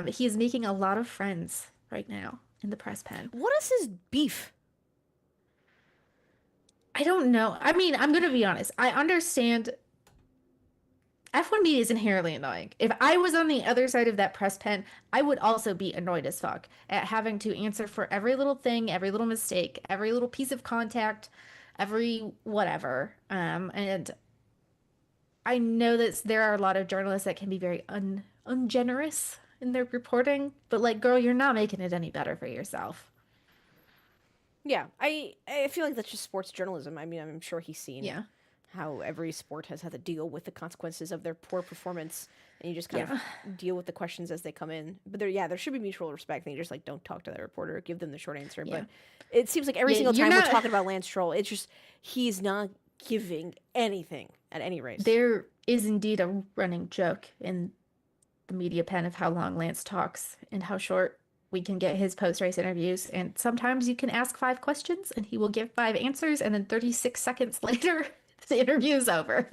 He is making a lot of friends right now in the press pen. What is his beef? I don't know. I mean, I'm going to be honest. I understand F1 media is inherently annoying. If I was on the other side of that press pen, I would also be annoyed as fuck at having to answer for every little thing, every little mistake, every little piece of contact, every whatever. And I know that there are a lot of journalists that can be very ungenerous in their reporting, but like, girl, you're not making it any better for yourself. Yeah, I feel like that's just sports journalism. I mean, I'm sure he's seen Yeah. how every sport has had to deal with the consequences of their poor performance, and you just kind of deal with the questions as they come in. But there should be mutual respect, and you just like don't talk to that reporter, give them the short answer. Yeah. But it seems like every Yeah, single you're time we're not- talking about Lance Stroll, it's just he's not giving anything at any race. There is indeed a running joke in the media pen of how long Lance talks and how short we can get his post-race interviews. And sometimes you can ask 5 questions and he will give 5 answers, and then 36 seconds later, the interview is over.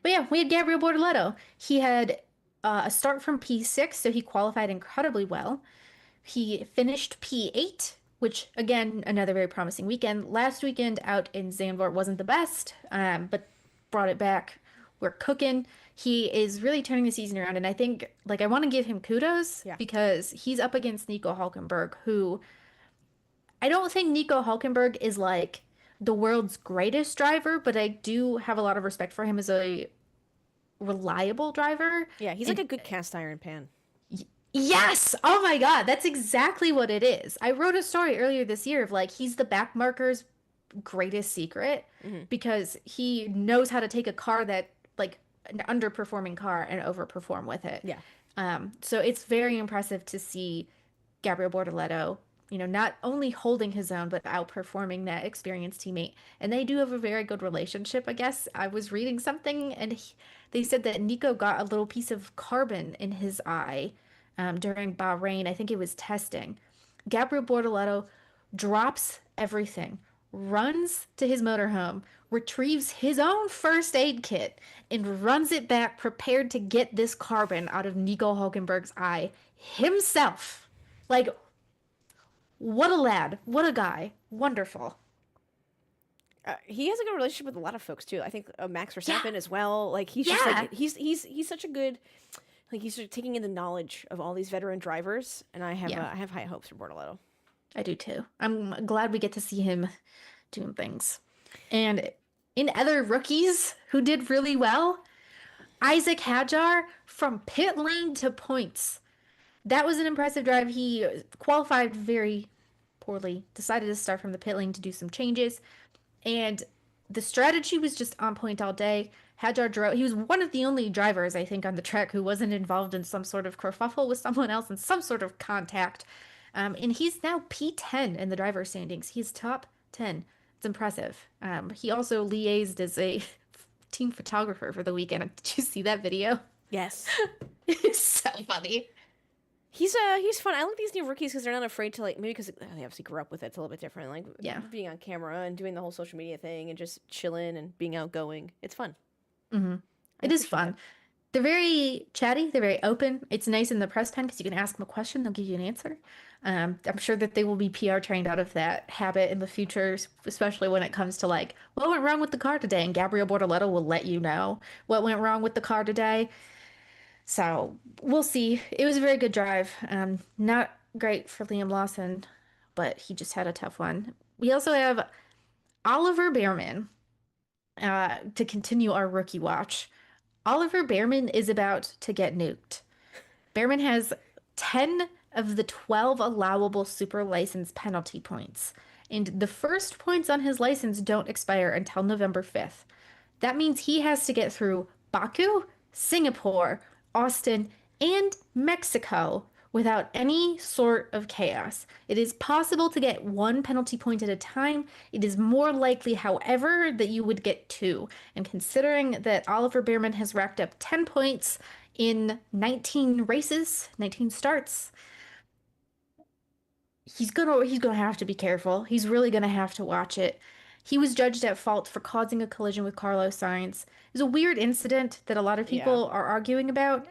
But yeah, we had Gabriel Bortoleto. He had a start from P6, so he qualified incredibly well. He finished P8, which, again, another very promising weekend. Last weekend out in Zandvoort wasn't the best, but brought it back. We're cooking. He is really turning the season around, and I think, like, I want to give him kudos because he's up against Nico Hulkenberg, who I don't think Nico Hulkenberg is, like, the world's greatest driver, but I do have a lot of respect for him as a reliable driver. Yeah, he's like a good cast iron pan. Yes! Oh my God, that's exactly what it is. I wrote a story earlier this year of like he's the backmarker's greatest secret because he knows how to take a car that like an underperforming car and overperform with it. Yeah. So it's very impressive to see Gabriel Bortoleto, not only holding his own but outperforming that experienced teammate. And they do have a very good relationship, I guess. I was reading something and they said that Nico got a little piece of carbon in his eye during Bahrain. I think it was testing. Gabriel Bortoleto drops everything, runs to his motorhome, retrieves his own first aid kit, and runs it back prepared to get this carbon out of Nico Hulkenberg's eye himself. Like, what a lad. What a guy. Wonderful. He has a good relationship with a lot of folks too. I think Max Verstappen as well. Like he's just like he's such a good, like he's sort of taking in the knowledge of all these veteran drivers, and I have high hopes for Bortoleto. I do too. I'm glad we get to see him doing things. And in other rookies who did really well, Isaac Hadjar from pit lane to points. That was an impressive drive. He qualified very poorly, decided to start from the pit lane to do some changes. And the strategy was just on point all day. Hadjar drove. He was one of the only drivers, I think, on the track who wasn't involved in some sort of kerfuffle with someone else and some sort of contact. And he's now P10 in the driver's standings. He's top 10. It's impressive. He also liaised as a team photographer for the weekend. Did you see that video? Yes. It's so funny. He's fun. I like these new rookies because they're not afraid to like maybe because they obviously grew up with it. It's a little bit different. Like being on camera and doing the whole social media thing and just chilling and being outgoing. It's fun. Mm-hmm. It is fun. They're very chatty. They're very open. It's nice in the press time because you can ask them a question. They'll give you an answer. I'm sure that they will be PR trained out of that habit in the future, especially when it comes to like, what went wrong with the car today? And Gabriel Bortoleto will let you know what went wrong with the car today. So we'll see. It was a very good drive. Not great for Liam Lawson, but he just had a tough one. We also have Oliver Bearman to continue our rookie watch. Oliver Bearman is about to get nuked. Bearman has 10 of the 12 allowable super license penalty points, and the first points on his license don't expire until November 5th. That means he has to get through Baku, Singapore, Austin, and Mexico without any sort of chaos. It is possible to get 1 penalty point at a time. It is more likely, however, that you would get 2. And considering that Oliver Bearman has racked up 10 points in 19 races, 19 starts, he's gonna have to be careful. He's really gonna have to watch it. He was judged at fault for causing a collision with Carlos Sainz. It was a weird incident that a lot of people are arguing about.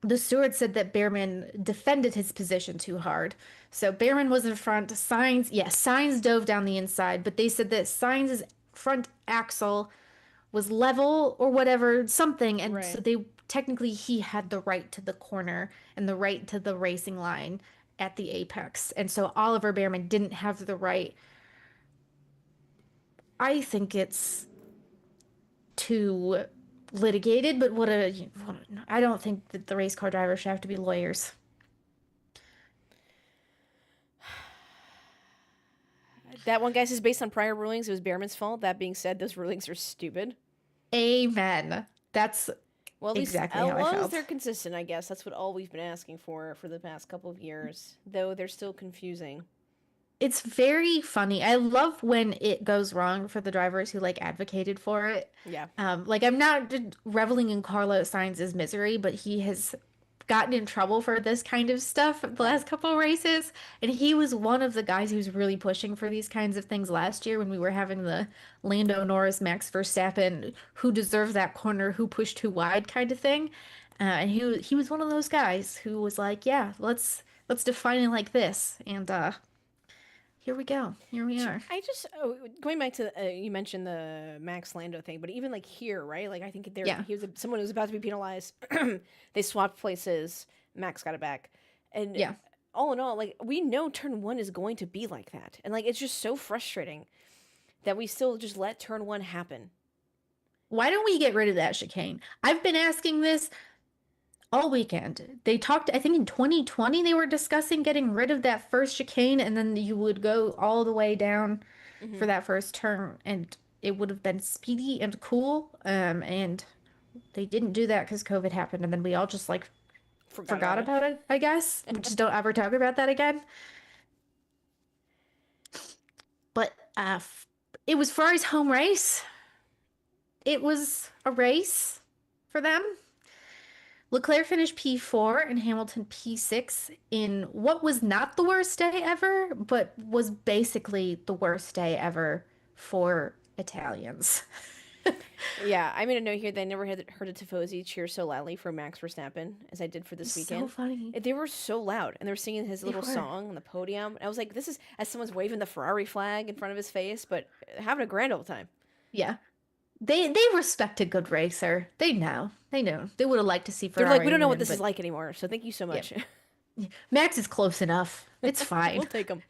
The steward said that Bearman defended his position too hard. So Bearman was in front. Sainz dove down the inside, but they said that Sainz's front axle was level or whatever, something. And so Right. he had the right to the corner and the right to the racing line at the apex. And so Oliver Bearman didn't have the right. I think it's too litigated, but I don't think that the race car drivers should have to be lawyers. That one guy says based on prior rulings, it was Behrman's fault. That being said, those rulings are stupid. Amen. That's Well, at least exactly as how I long as felt. they're consistent, I guess that's what all we've been asking for the past couple of years. Though they're still confusing. It's very funny. I love when it goes wrong for the drivers who like advocated for it. Yeah. Like I'm not reveling in Carlos Sainz's misery, but he has gotten in trouble for this kind of stuff the last couple of races, and he was one of the guys who was really pushing for these kinds of things last year when we were having the Lando Norris, Max Verstappen, who deserved that corner, who pushed too wide kind of thing. And he was one of those guys who was like, yeah, let's define it like this, and here we go. Here we are. Going back to you mentioned the Max Lando thing, but even like here, right? Like I think Yeah. someone was about to be penalized. They swapped places. Max got it back, and Yeah. all in all, like we know turn one is going to be like that, and like it's just so frustrating that we still just let turn one happen. Why don't we get rid of that chicane? I've been asking this all weekend. They talked, I think in 2020, they were discussing getting rid of that first chicane, and then you would go all the way down for that first turn, and it would have been speedy and cool. And they didn't do that because COVID happened, and then we all just like forgot about it, I guess. We just don't ever talk about that again. But it was Ferrari's home race. It was a race for them. Leclerc finished P4 and Hamilton P6 in what was not the worst day ever, but was basically the worst day ever for Italians. Yeah, I made a note here that I never heard a Tifosi cheer so loudly for Max Verstappen as I did for this weekend. So funny. They were so loud, and they were singing his little song on the podium. And I was like, this is as someone's waving the Ferrari flag in front of his face, but having a grand old time. Yeah. They respect a good racer. They know. They know. They would have liked to see Ferrari. They're like, we don't know what win, this but is like anymore, so thank you so much. Max is close enough. It's fine. We'll take him.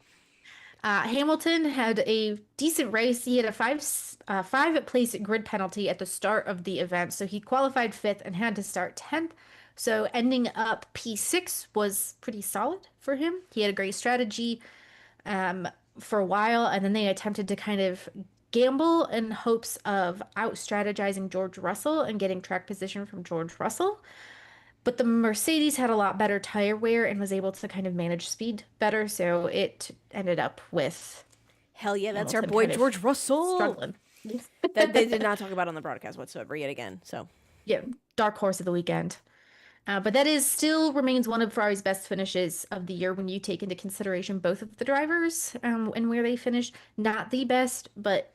Hamilton had a decent race. He had a five place grid penalty at the start of the event, so he qualified fifth and had to start 10th. So ending up P6 was pretty solid for him. He had a great strategy for a while, and then they attempted to kind of gamble in hopes of out strategizing George Russell and getting track position from George Russell. But the Mercedes had a lot better tire wear and was able to kind of manage speed better, so it ended up with Hell yeah, that's our Hamilton boy kind of George Russell. struggling. That they did not talk about on the broadcast whatsoever yet again. So Yeah, dark horse of the weekend. But that is still remains one of Ferrari's best finishes of the year when you take into consideration both of the drivers and where they finished. Not the best, but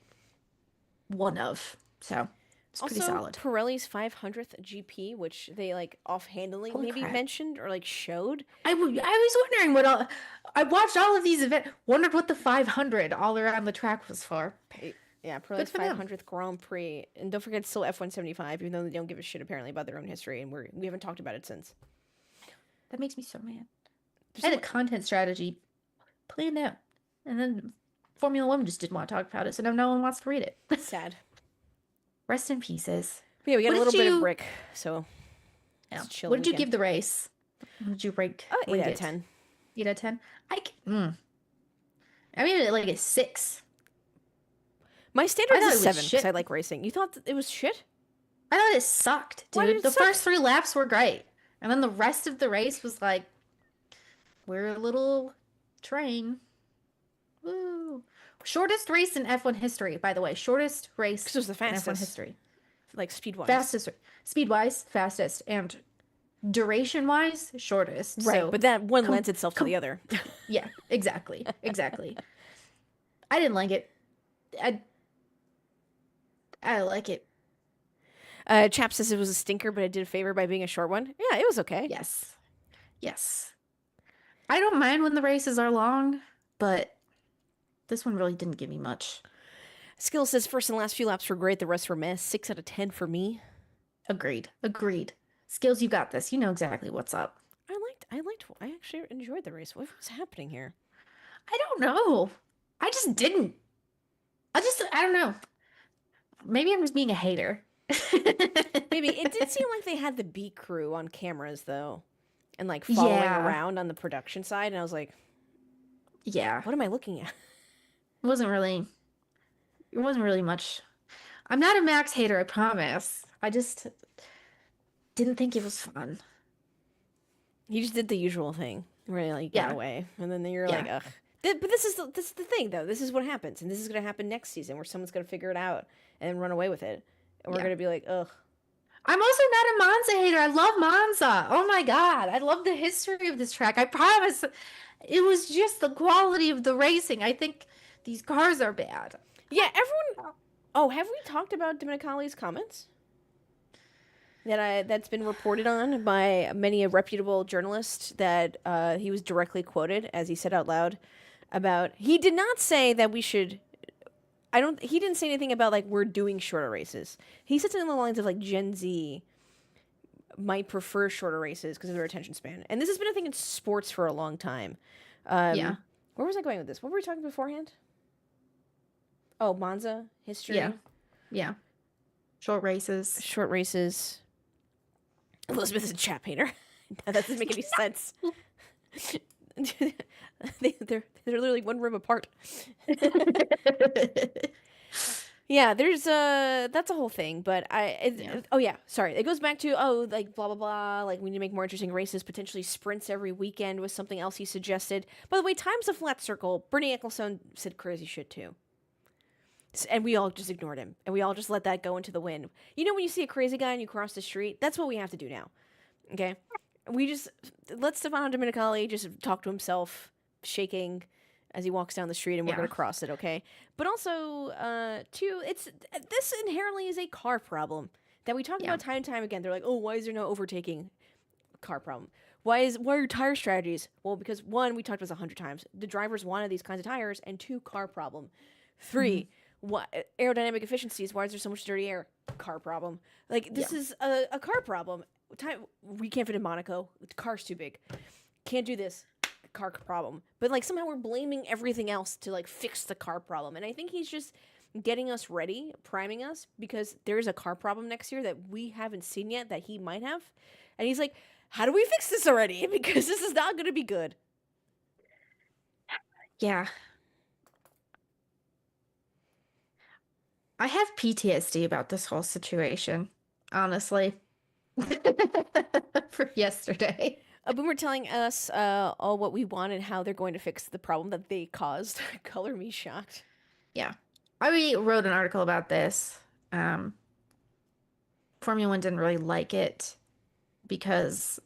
one of. So it's also pretty solid. Pirelli's 500th GP, which they like offhandedly Holy maybe crap. mentioned or like showed. I was wondering what all. I watched all of these events, wondered what the 500 all around the track was for. Yeah, Pirelli's for them. 500th Grand Prix, and don't forget it's still F175, even though they don't give a shit apparently about their own history, and we haven't talked about it since. That makes me so mad. There's I had a no- content strategy planned out, and then Formula One just didn't want to talk about it, so now no one wants to read it. Sad. Rest in pieces. But yeah, we got What a little did bit of you- brick, so Yeah. it's a chill What did you weekend. give the race? What did you rate? 8 rate out of it? 10. 8 out of 10? I mean, like a 6. My standard thought is it was 7 because shit. I like racing. You thought it was shit? I thought it sucked, Why did dude. it The suck? first 3 laps were great. And then the rest of the race was like, we're a little train. Woo. Shortest race in F1 history, by the way. Shortest race 'Cause it was the in F1 fastest. history. Like speed-wise. Fastest, speed-wise, fastest. And duration-wise, shortest. Right, So, but that one lends itself to the other. yeah, exactly. Exactly. I didn't like it. I like it. Chap says it was a stinker, but it did a favor by being a short one. Yeah, it was okay. Yes. Yes. I don't mind when the races are long, but this one really didn't give me much. Skill says first and last few laps were great. The rest were meh. 6 out of 10 for me. Agreed. Agreed. Skills, you got this. You know exactly what's up. I actually enjoyed the race. What was happening here? I don't know. I just didn't. I don't know. Maybe I'm just being a hater. Maybe. It did seem like they had the B crew on cameras, though, and like following around on the production side. And I was like, yeah. What am I looking at? It wasn't really much. I'm not a Max hater, I promise. I just didn't think it was fun. He just did the usual thing, where like got away, and then you're like, ugh. But this is the thing, though. This is what happens, and this is going to happen next season, where someone's going to figure it out and run away with it, and we're going to be like, ugh. I'm also not a Monza hater. I love Monza. Oh my God. I love the history of this track. I promise. It was just the quality of the racing. I think these cars are bad. Yeah, everyone. Oh, have we talked about Domenicali's comments? That's been reported on by many a reputable journalist, that he was directly quoted, as he said out loud, about, he did not say that we should, he didn't say anything about like we're doing shorter races. He said something along the lines of like Gen Z might prefer shorter races because of their attention span. And this has been a thing in sports for a long time. Where was I going with this? What were we talking beforehand? Oh, Monza history. Yeah. Short races. Elizabeth is a chat painter. That doesn't make any sense. They're literally one room apart. Yeah, that's a whole thing, but sorry. It goes back to like blah blah blah, like we need to make more interesting races, potentially sprints every weekend was something else he suggested. By the way, time's a flat circle. Bernie Ecclestone said crazy shit too. And we all just ignored him, and we all just let that go into the wind. You know, when you see a crazy guy and you cross the street, that's what we have to do now. Okay, we just let Stefano Domenicali just talk to himself, shaking as he walks down the street, and we're going to cross it, okay? But also, this inherently is a car problem that we talk about time and time again. They're like, oh, why is there no overtaking? Car problem. Why are tire strategies? Well, because one, we talked about this 100 times. The drivers wanted these kinds of tires, and two, car problem. Three, aerodynamic efficiencies. Why is there so much dirty air? Car problem. Like, this is a car problem. We can't fit in Monaco. The car's too big. Can't do this. Car problem. But like somehow we're blaming everything else to like fix the car problem. And I think he's just getting us ready, priming us, because there's a car problem next year that we haven't seen yet that he might have. And he's like, how do we fix this already? Because this is not going to be good. Yeah. I have PTSD about this whole situation, honestly. For yesterday. Boomer telling us all what we want and how they're going to fix the problem that they caused. Color me shocked. Yeah. I wrote an article about this. Formula One didn't really like it because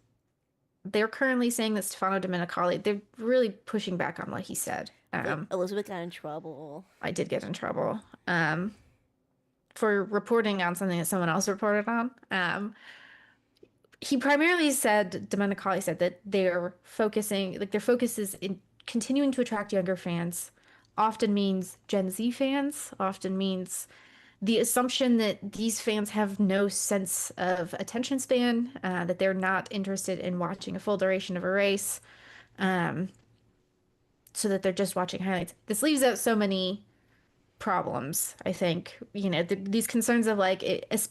they're currently saying that Stefano Domenicali, they're really pushing back on what he said. Elizabeth got in trouble. I did get in trouble for reporting on something that someone else reported on. He primarily said, Domenicali said that their focus is in continuing to attract younger fans, often means Gen Z fans, often means the assumption that these fans have no sense of attention span, that they're not interested in watching a full duration of a race, so that they're just watching highlights. This leaves out so many problems, I think. You know, these concerns of like,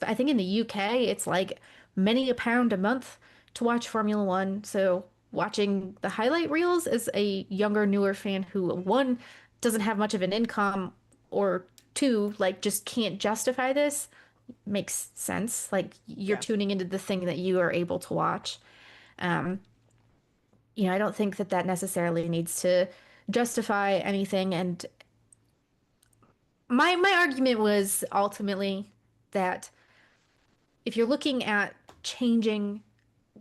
I think in the UK, it's like many a pound a month to watch Formula One. So watching the highlight reels as a younger, newer fan who, one, doesn't have much of an income, or two, like just can't justify this, makes sense. Like you're tuning into the thing that you are able to watch. I don't think that necessarily needs to justify anything. And my argument was ultimately that if you're looking at changing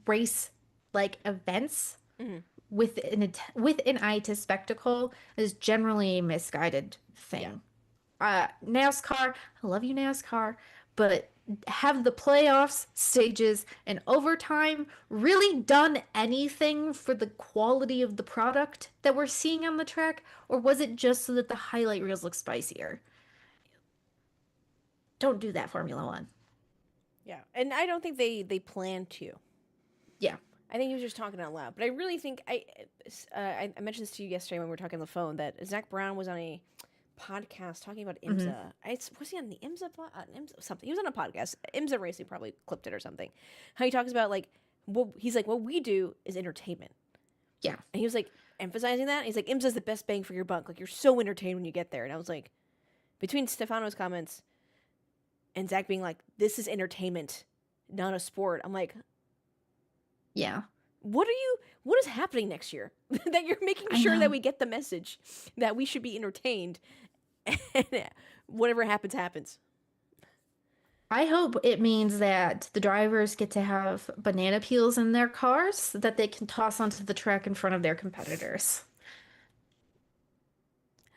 race like events with an eye to spectacle, is generally a misguided thing. NASCAR, I love you, NASCAR, but have the playoffs, stages, and overtime really done anything for the quality of the product that we're seeing on the track? Or was it just so that the highlight reels look spicier? Don't do that, Formula One. Yeah, and I don't think they plan to. Yeah. I think he was just talking out loud. But I really think I mentioned this to you yesterday when we were talking on the phone that Zach Brown was on a podcast talking about IMSA. Was he on the IMSA, IMSA something? He was on a podcast. IMSA Racing probably clipped it or something. How he talks about like he's like, what we do is entertainment. Yeah. And he was like emphasizing that. He's like, IMSA's the best bang for your buck. Like, you're so entertained when you get there. And I was like, between Stefano's comments and Zach being like, this is entertainment, not a sport. I'm like, yeah. What is happening next year that you're making sure that we get the message that we should be entertained and whatever happens, happens. I hope it means that the drivers get to have banana peels in their cars that they can toss onto the track in front of their competitors.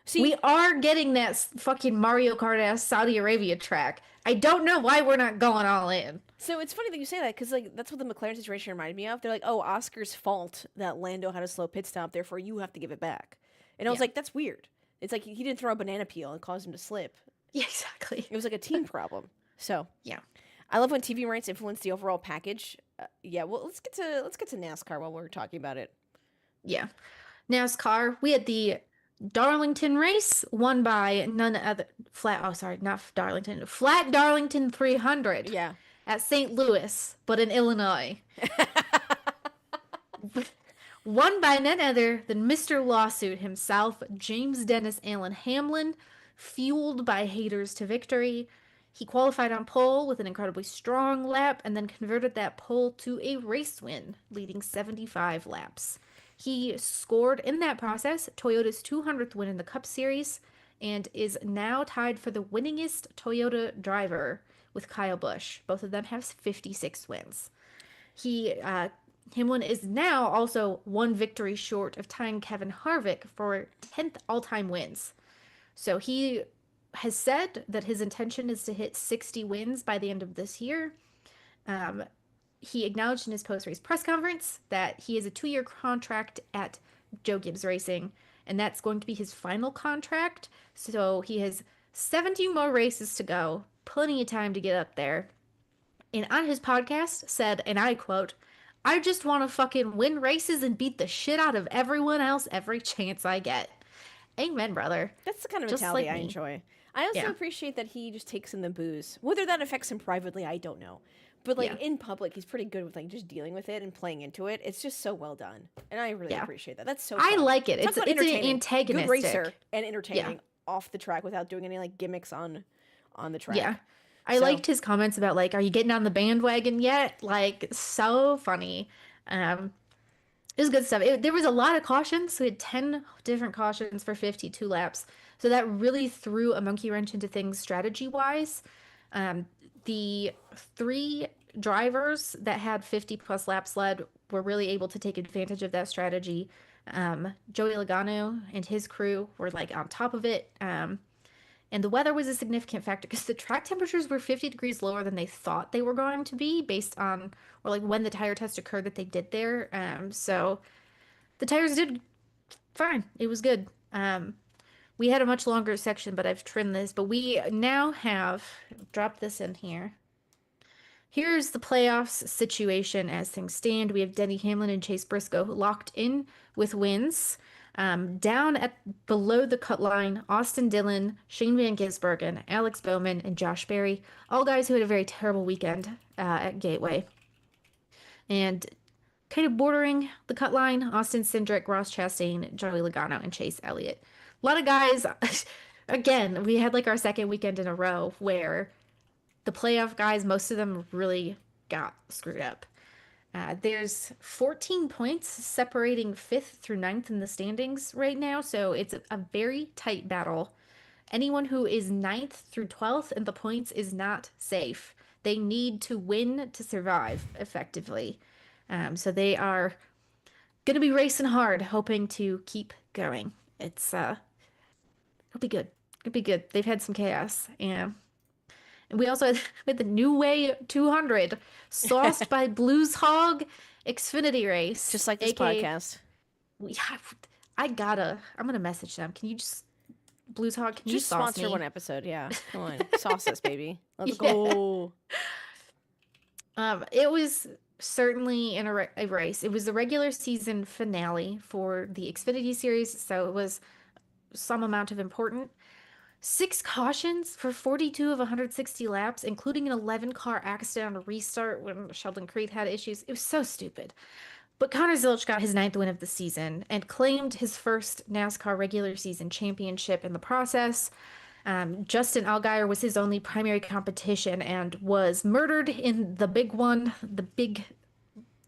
See, we are getting that fucking Mario Kart-ass Saudi Arabia track. I don't know why we're not going all in. So it's funny that you say that because like that's what the McLaren situation reminded me of. They're like, oh, Oscar's fault that Lando had a slow pit stop, therefore you have to give it back. And I was like, that's weird. It's like he didn't throw a banana peel and cause him to slip. Yeah, exactly. It was like a team problem. So yeah, I love when TV rights influence the overall package. Yeah, well, let's get to NASCAR while we're talking about it. Yeah, NASCAR. We had the Darlington race won by none other Flat Darlington 300. Yeah, at St. Louis, but in Illinois. Won by none other than Mr. Lawsuit himself, James Dennis Allen Hamlin, fueled by haters to victory. He qualified on pole with an incredibly strong lap and then converted that pole to a race win, leading 75 laps. He scored in that process Toyota's 200th win in the Cup Series and is now tied for the winningest Toyota driver with Kyle Busch. Both of them have 56 wins. Hamlin is now also one victory short of tying Kevin Harvick for 10th all-time wins. So he has said that his intention is to hit 60 wins by the end of this year. He acknowledged in his post-race press conference that he has a 2-year contract at Joe Gibbs Racing, and that's going to be his final contract. So he has 70 more races to go, plenty of time to get up there. And on his podcast said, and I quote, "I just want to fucking win races and beat the shit out of everyone else every chance I get." Amen, brother. That's the kind of mentality I enjoy. I also appreciate that he just takes in the booze. Whether that affects him privately, I don't know. But like in public, he's pretty good with like just dealing with it and playing into it. It's just so well done, and I really appreciate that. That's so fun. I like it. It's entertaining. Antagonistic. Good racer and entertaining off the track without doing any like gimmicks on the track. Yeah. I liked his comments about like, are you getting on the bandwagon yet? Like, so funny. It was good stuff. There was a lot of cautions. We had 10 different cautions for 52 laps. So that really threw a monkey wrench into things strategy-wise. The 3 drivers that had 50 plus laps led were really able to take advantage of that strategy. Joey Logano and his crew were like on top of it. And the weather was a significant factor because the track temperatures were 50 degrees lower than they thought they were going to be based on, or like when the tire test occurred that they did there. So the tires did fine. It was good. We had a much longer section, but I've trimmed this. But we now have, dropped this in here. Here's the playoffs situation as things stand. We have Denny Hamlin and Chase Briscoe locked in with wins. Down at below the cut line, Austin Dillon, Shane Van Gisbergen, Alex Bowman, and Josh Berry, all guys who had a very terrible weekend at Gateway. And kind of bordering the cut line, Austin Cindric, Ross Chastain, Joey Logano, and Chase Elliott. A lot of guys, again, we had like our second weekend in a row where the playoff guys, most of them really got screwed up. There's 14 points separating 5th through 9th in the standings right now, so it's a very tight battle. Anyone who is 9th through 12th in the points is not safe. They need to win to survive effectively. So they are going to be racing hard, hoping to keep going. It'll be good. It'll be good. They've had some chaos. And we also had the New Way 200 sauced by Blues Hog Xfinity race. Just like this podcast. I'm going to message them. Can you just Blue Talk, can you Just sauce sponsor me? one episode, yeah. Come on, sauce us, baby. Let's go. It was certainly a race. It was the regular season finale for the Xfinity series, so it was some amount of important. 6 cautions for 42 of 160 laps, including an 11-car accident on a restart when Sheldon Creed had issues. It was so stupid. But Connor Zilisch got his 9th win of the season and claimed his first NASCAR regular season championship in the process. Justin Allgaier was his only primary competition and was murdered in the big one, the big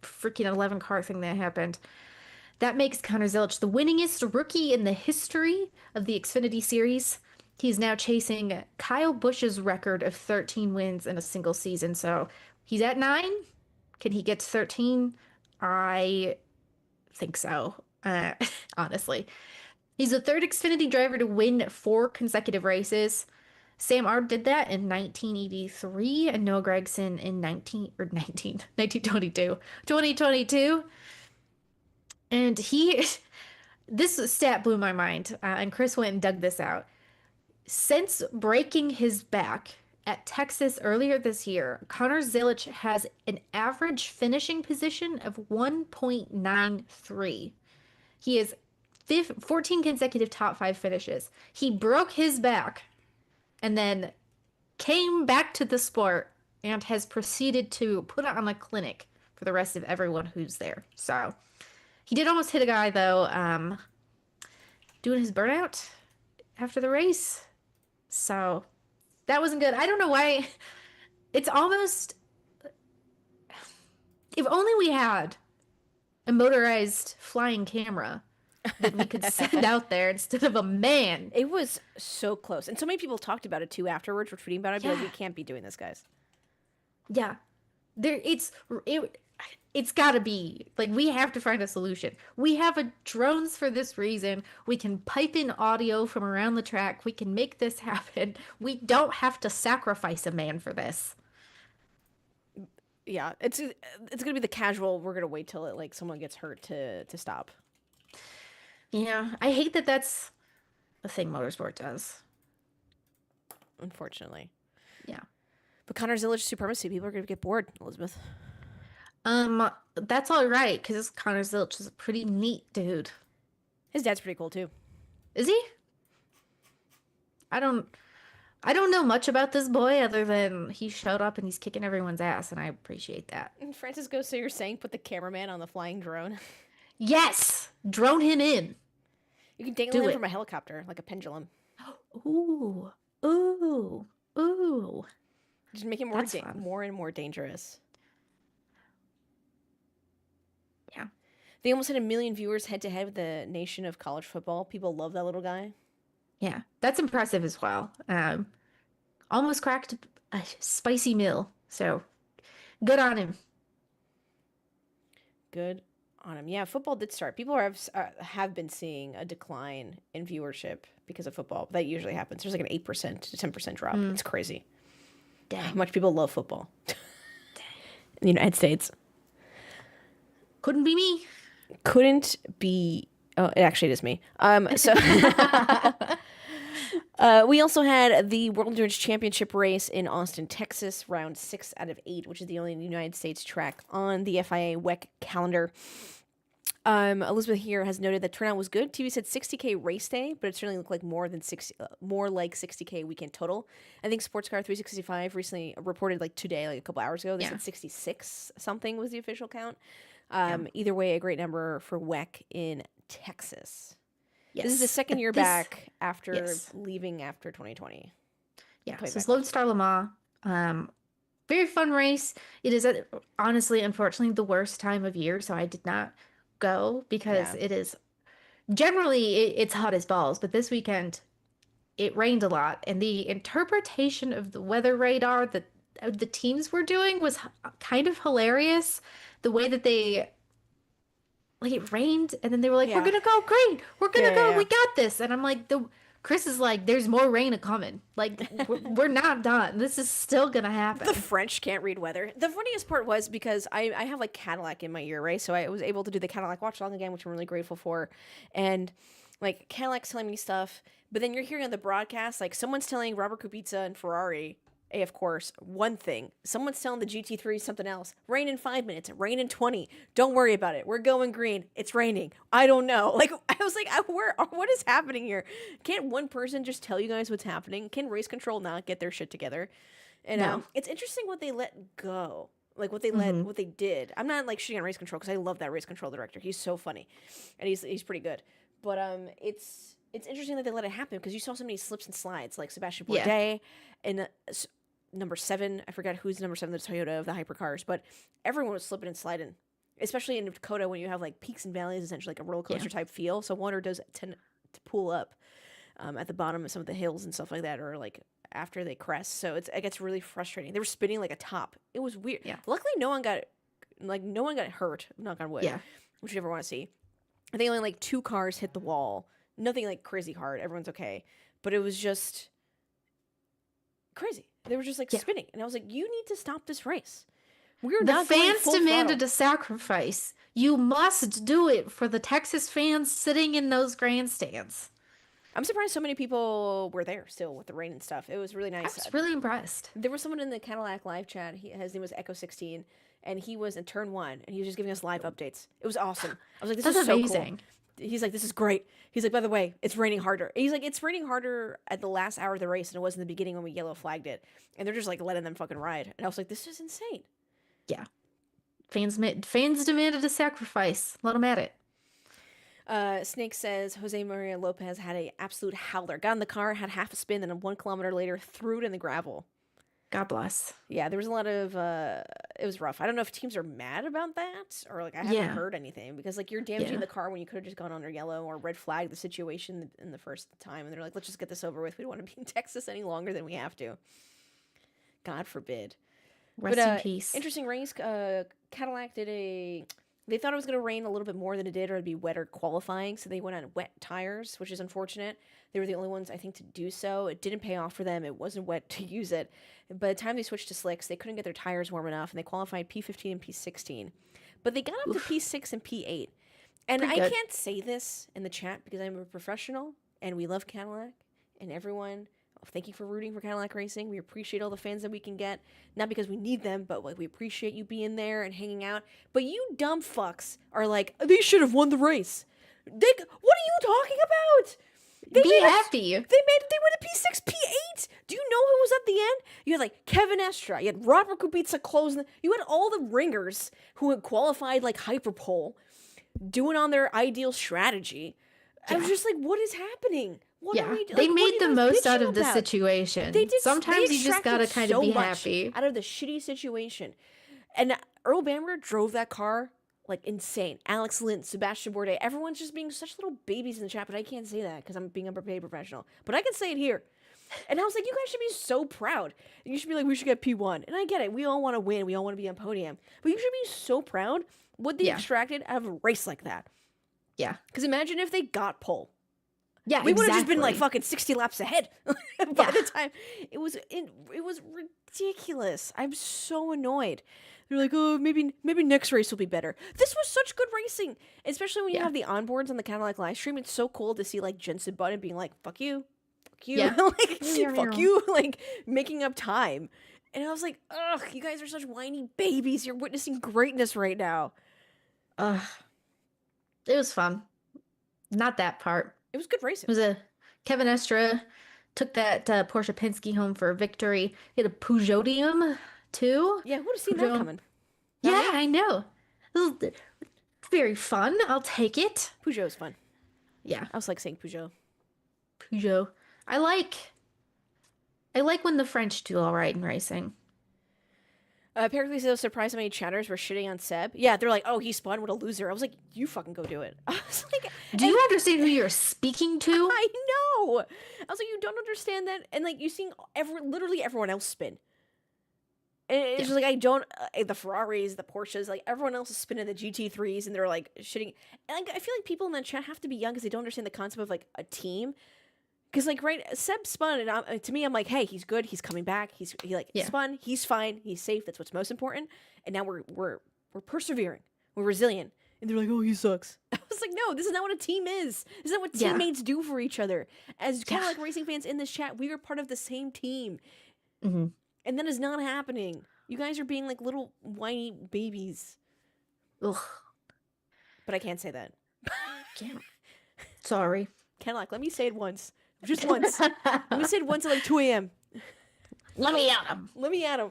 freaking 11-car thing that happened. That makes Connor Zilisch the winningest rookie in the history of the Xfinity Series. He's now chasing Kyle Busch's record of 13 wins in a single season. So he's at 9. Can he get to 13? I think so, honestly. He's the 3rd Xfinity driver to win 4 consecutive races. Sam Ard did that in 1983 and Noah Gragson in 1922. And this stat blew my mind, and Chris went and dug this out. Since breaking his back at Texas earlier this year, Connor Zilisch has an average finishing position of 1.93. He has 14 consecutive top 5 finishes. He broke his back and then came back to the sport and has proceeded to put on a clinic for the rest of everyone who's there. So he did almost hit a guy, though, doing his burnout after the race. So that wasn't good. I don't know why. It's almost... If only we had a motorized flying camera that we could send out there instead of a man. It was so close. And so many people talked about it, too, afterwards. We're tweeting about it. Yeah. Like, we can't be doing this, guys. Yeah. It's got to be, like, we have to find a solution. We have drones for this reason. We can pipe in audio from around the track. We can make this happen. We don't have to sacrifice a man for this. Yeah, it's gonna be the casual. We're gonna wait till someone gets hurt to stop. Yeah, I hate that that's a thing motorsport does. Unfortunately. Yeah. But Connor Zilisch supremacy, people are gonna get bored, Elizabeth. That's all right, because Connor Zilisch is a pretty neat dude. His dad's pretty cool too. Is he? I don't know much about this boy other than he showed up and he's kicking everyone's ass, and I appreciate that. And Francisco, so you're saying put the cameraman on the flying drone? Yes! Drone him in. You can dangle him from a helicopter, like a pendulum. Ooh. Ooh. Ooh. Just make it more and more dangerous. Yeah. They almost had 1 million viewers head-to-head with the nation of college football. People love that little guy. Yeah, that's impressive as well. Almost cracked a spicy meal, so good on him. Good on him. Yeah, football did start. People have been seeing a decline in viewership because of football. That usually happens. There's like an 8% to 10% drop. It's crazy. Dang. How much people love football in the United States. Couldn't be me. Couldn't be. Oh, it is me. So we also had the World Endurance Championship race in Austin, Texas, round 6 out of 8, which is the only United States track on the FIA WEC calendar. Elizabeth here has noted that turnout was good. TV said 60K race day, but it certainly looked like more like 60K weekend total. I think Sportscar 365 recently reported today, a couple hours ago, they said 66 something was the official count. Either way, a great number for WEC in Texas. Yes. This is the second year back after leaving after 2020. Yeah, so it's Lone Star Le Mans. Very fun race. It is, honestly, unfortunately, the worst time of year, so I did not go because it is generally it's hot as balls, but this weekend it rained a lot, and the interpretation of the weather radar that the teams were doing was kind of hilarious. The way that they it rained and then they were like, we're gonna go, great, we're gonna go, we got this, and I'm like, Chris is like, there's more rain coming, we're not done, this is still gonna happen. The French can't read weather. The funniest part was because I have Cadillac in my ear, right? So I was able to do the Cadillac watch along again, which I'm really grateful for. And Like, Cadillac's telling me stuff, but then you're hearing on the broadcast, like, someone's telling Robert Kubica and Ferrari, of course, one thing. Someone's telling the GT3 something else. Rain in 5 minutes. Rain in 20. Don't worry about it. We're going green. It's raining. I don't know. Like, I was like, what is happening here? Can't one person just tell you guys what's happening? Can race control not get their shit together? And No. it's interesting what they let go. Like, what they did. I'm not, like, shitting on race control, because I love that race control director. He's so funny. And he's pretty good. But it's interesting that they let it happen, because you saw so many slips and slides, like Sebastian Bourdais and number 7. I forgot who's number 7, the Toyota of the hypercars, but everyone was slipping and sliding, especially in Dakota when you have like peaks and valleys, essentially like a roller coaster type feel. So water does tend to pool up at the bottom of some of the hills and stuff like that, or like after they crest. So it gets really frustrating. They were spinning like a top. It was weird. Yeah. Luckily, no one got hurt. Knock on wood. Yeah. Which you never want to see. I think only like 2 cars hit the wall. Nothing like crazy hard. Everyone's okay. But it was just crazy. They were just like spinning. And I was like, you need to stop this race. The fans demanded a sacrifice. You must do it for the Texas fans sitting in those grandstands. I'm surprised so many people were there still with the rain and stuff. It was really nice. I was really impressed. There was someone in the Cadillac live chat. His name was Echo16, and he was in turn 1, and he was just giving us live updates. It was awesome. I was like, this is so amazing. Cool. He's like, this is great. He's like, by the way, it's raining harder. He's like, it's raining harder at the last hour of the race than it was in the beginning when we yellow flagged it. And they're just like letting them fucking ride. And I was like, this is insane. Yeah. Fans demanded a sacrifice. Let them at it. Snake says Jose Maria Lopez had an absolute howler. Got in the car, had half a spin, and 1 kilometer later threw it in the gravel. God bless. Yeah, there was a lot of it was rough. I don't know if teams are mad about that, or like I haven't heard anything, because like you're damaging the car when you could have just gone under yellow or red flag the situation in the first time, and they're like, let's just get this over with. We don't want to be in Texas any longer than we have to. God forbid. Rest in peace. Interesting race. Cadillac they thought it was going to rain a little bit more than it did, or it'd be wetter qualifying, so they went on wet tires, which is unfortunate. They were the only ones, I think, to do so. It didn't pay off for them. It wasn't wet to use it. By the time they switched to slicks, they couldn't get their tires warm enough, and they qualified P15 and P16. But they got up to P6 and P8. And I can't say this in the chat because I'm a professional, and we love Cadillac, and everyone... Thank you for rooting for Cadillac Racing. We appreciate all the fans that we can get. Not because we need them, but like we appreciate you being there and hanging out. But you dumb fucks are like, they should have won the race. What are you talking about? Be happy. They went to P6, P8. Do you know who was at the end? You had like Kevin Estra. You had Robert Kubica closing. You had all the ringers who had qualified like hyperpole doing on their ideal strategy. I was just like, what is happening? They made the most out of the situation. Sometimes you just gotta kind of be happy out of the shitty situation. And Earl Bamber drove that car like insane. Alex Lynn, Sebastian Bourdais, everyone's just being such little babies in the chat, but I can't say that because I'm being a paid professional. But I can say it here. And I was like, you guys should be so proud. You should be like, we should get P1. And I get it. We all want to win. We all want to be on podium. But you should be so proud what they extracted out of a race like that. Yeah. Because imagine if they got pole. Yeah, we would have just been like fucking 60 laps ahead by the time. It was ridiculous. I'm so annoyed. They're like, oh, maybe next race will be better. This was such good racing, especially when you have the onboards on the Cadillac live stream. It's so cool to see like Jensen Button being like, fuck you, like fuck you, like making up time. And I was like, ugh, you guys are such whiny babies. You're witnessing greatness right now. It was fun. Not that part. It was good racing. It was Kevin Estra took that Porsche Penske home for a victory. He had a Peugeotium too. Yeah, who would have seen that coming? Yeah, I know. Very fun. I'll take it. Peugeot's fun. Yeah, I was like saying Peugeot. Peugeot. I like when the French do all right in racing. Pericles was surprised how many chatters were shitting on Seb. Yeah, they're like, oh, he spun, what a loser. I was like, you fucking go do it. I was like, do you understand who you're speaking to? I know. I was like, you don't understand that. And like, you seeing literally everyone else spin. And it's just like, I don't, the Ferraris, the Porsches, like everyone else is spinning the GT3s and they're like shitting. And like, I feel like people in that chat have to be young because they don't understand the concept of like a team. Because, like, right, Seb spun, and to me, I'm like, hey, he's good, he's coming back, he spun, he's fine, he's safe, that's what's most important, and now we're persevering, we're resilient, And they're like, oh, he sucks. I was like, no, this is not what a team is. This is not what teammates do for each other. As Cadillac racing fans in this chat, we are part of the same team. Mm-hmm. And that is not happening. You guys are being like little whiny babies. Ugh. But I can't say that. Can't. Sorry. Cadillac, let me say it once. Just once. Let me say it once at like 2 a.m. Let me at him. Let me at him.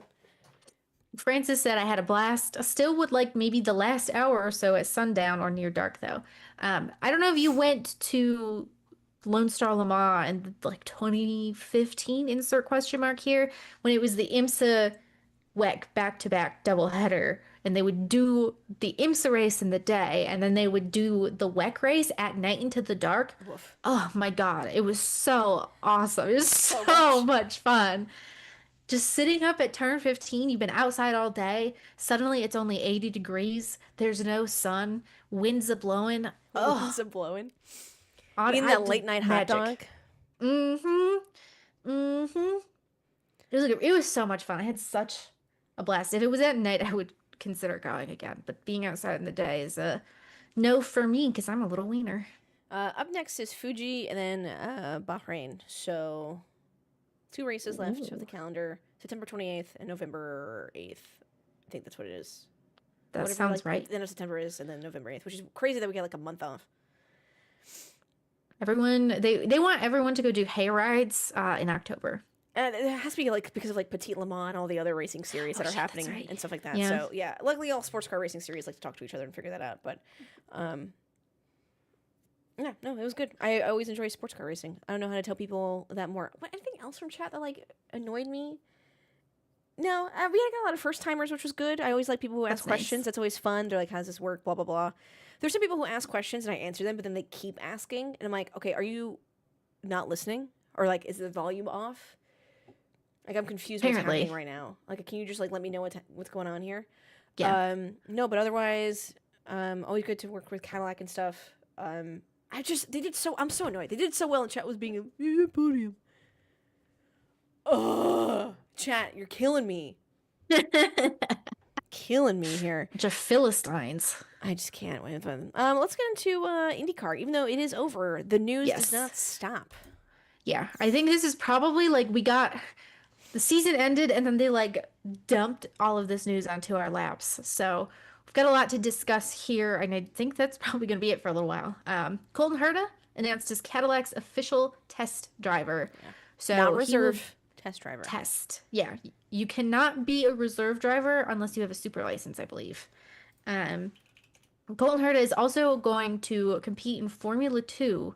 Francis said I had a blast. I still would like maybe the last hour or so at sundown or near dark, though. I don't know if you went to Lone Star Le Mans in like 2015, insert question mark here, when it was the IMSA WEC back-to-back doubleheader, and they would do the IMSA race in the day, and then they would do the WEC race at night into the dark. Woof. Oh my God, it was so awesome. It was so much fun. Just sitting up at turn 15, you've been outside all day. Suddenly it's only 80 degrees. There's no sun. Winds are blowing. Winds are blowing. Eating that late night hot dog. Mm-hmm. Mm-hmm. It was so much fun. I had such a blast. If it was at night, I would consider going again. But being outside in the day is a no for me because I'm a little wiener. Up next is Fuji and then Bahrain. So 2 races left of the calendar. September 28th and November 8th. I think that's what it is. That sounds right. The end of September is, and then November 8th, which is crazy that we get like a month off. Everyone, they want everyone to go do hay rides in October. And it has to be like because of like Petit Le Mans and all the other racing series that are happening and stuff like that. Yeah. So yeah, luckily all sports car racing series like to talk to each other and figure that out. But yeah, no, it was good. I always enjoy sports car racing. I don't know how to tell people that more. What, anything else from chat that like annoyed me? No, we had a lot of first timers, which was good. I always like people who ask questions. Nice. That's always fun. They're like, "How does this work?" Blah blah blah. There's some people who ask questions and I answer them, but then they keep asking, and I'm like, "Okay, are you not listening, or like is the volume off?" Like I'm confused what's happening right now. Like, can you just like let me know what's going on here? Yeah. No, but otherwise, always good to work with Cadillac and stuff. I'm so annoyed. They did so well, and chat was being a podium. Ugh, chat, you're killing me. Killing me here. Bunch of Philistines. I just can't wait. Let's get into IndyCar. Even though it is over, the news does not stop. Yeah, I think this is probably like the season ended and then they like dumped all of this news onto our laps. So we've got a lot to discuss here, and I think that's probably going to be it for a little while. Colton Herta announced as Cadillac's official test driver. Yeah. So not reserve test driver. Yeah, you cannot be a reserve driver unless you have a super license, I believe. Colton Herta is also going to compete in Formula 2.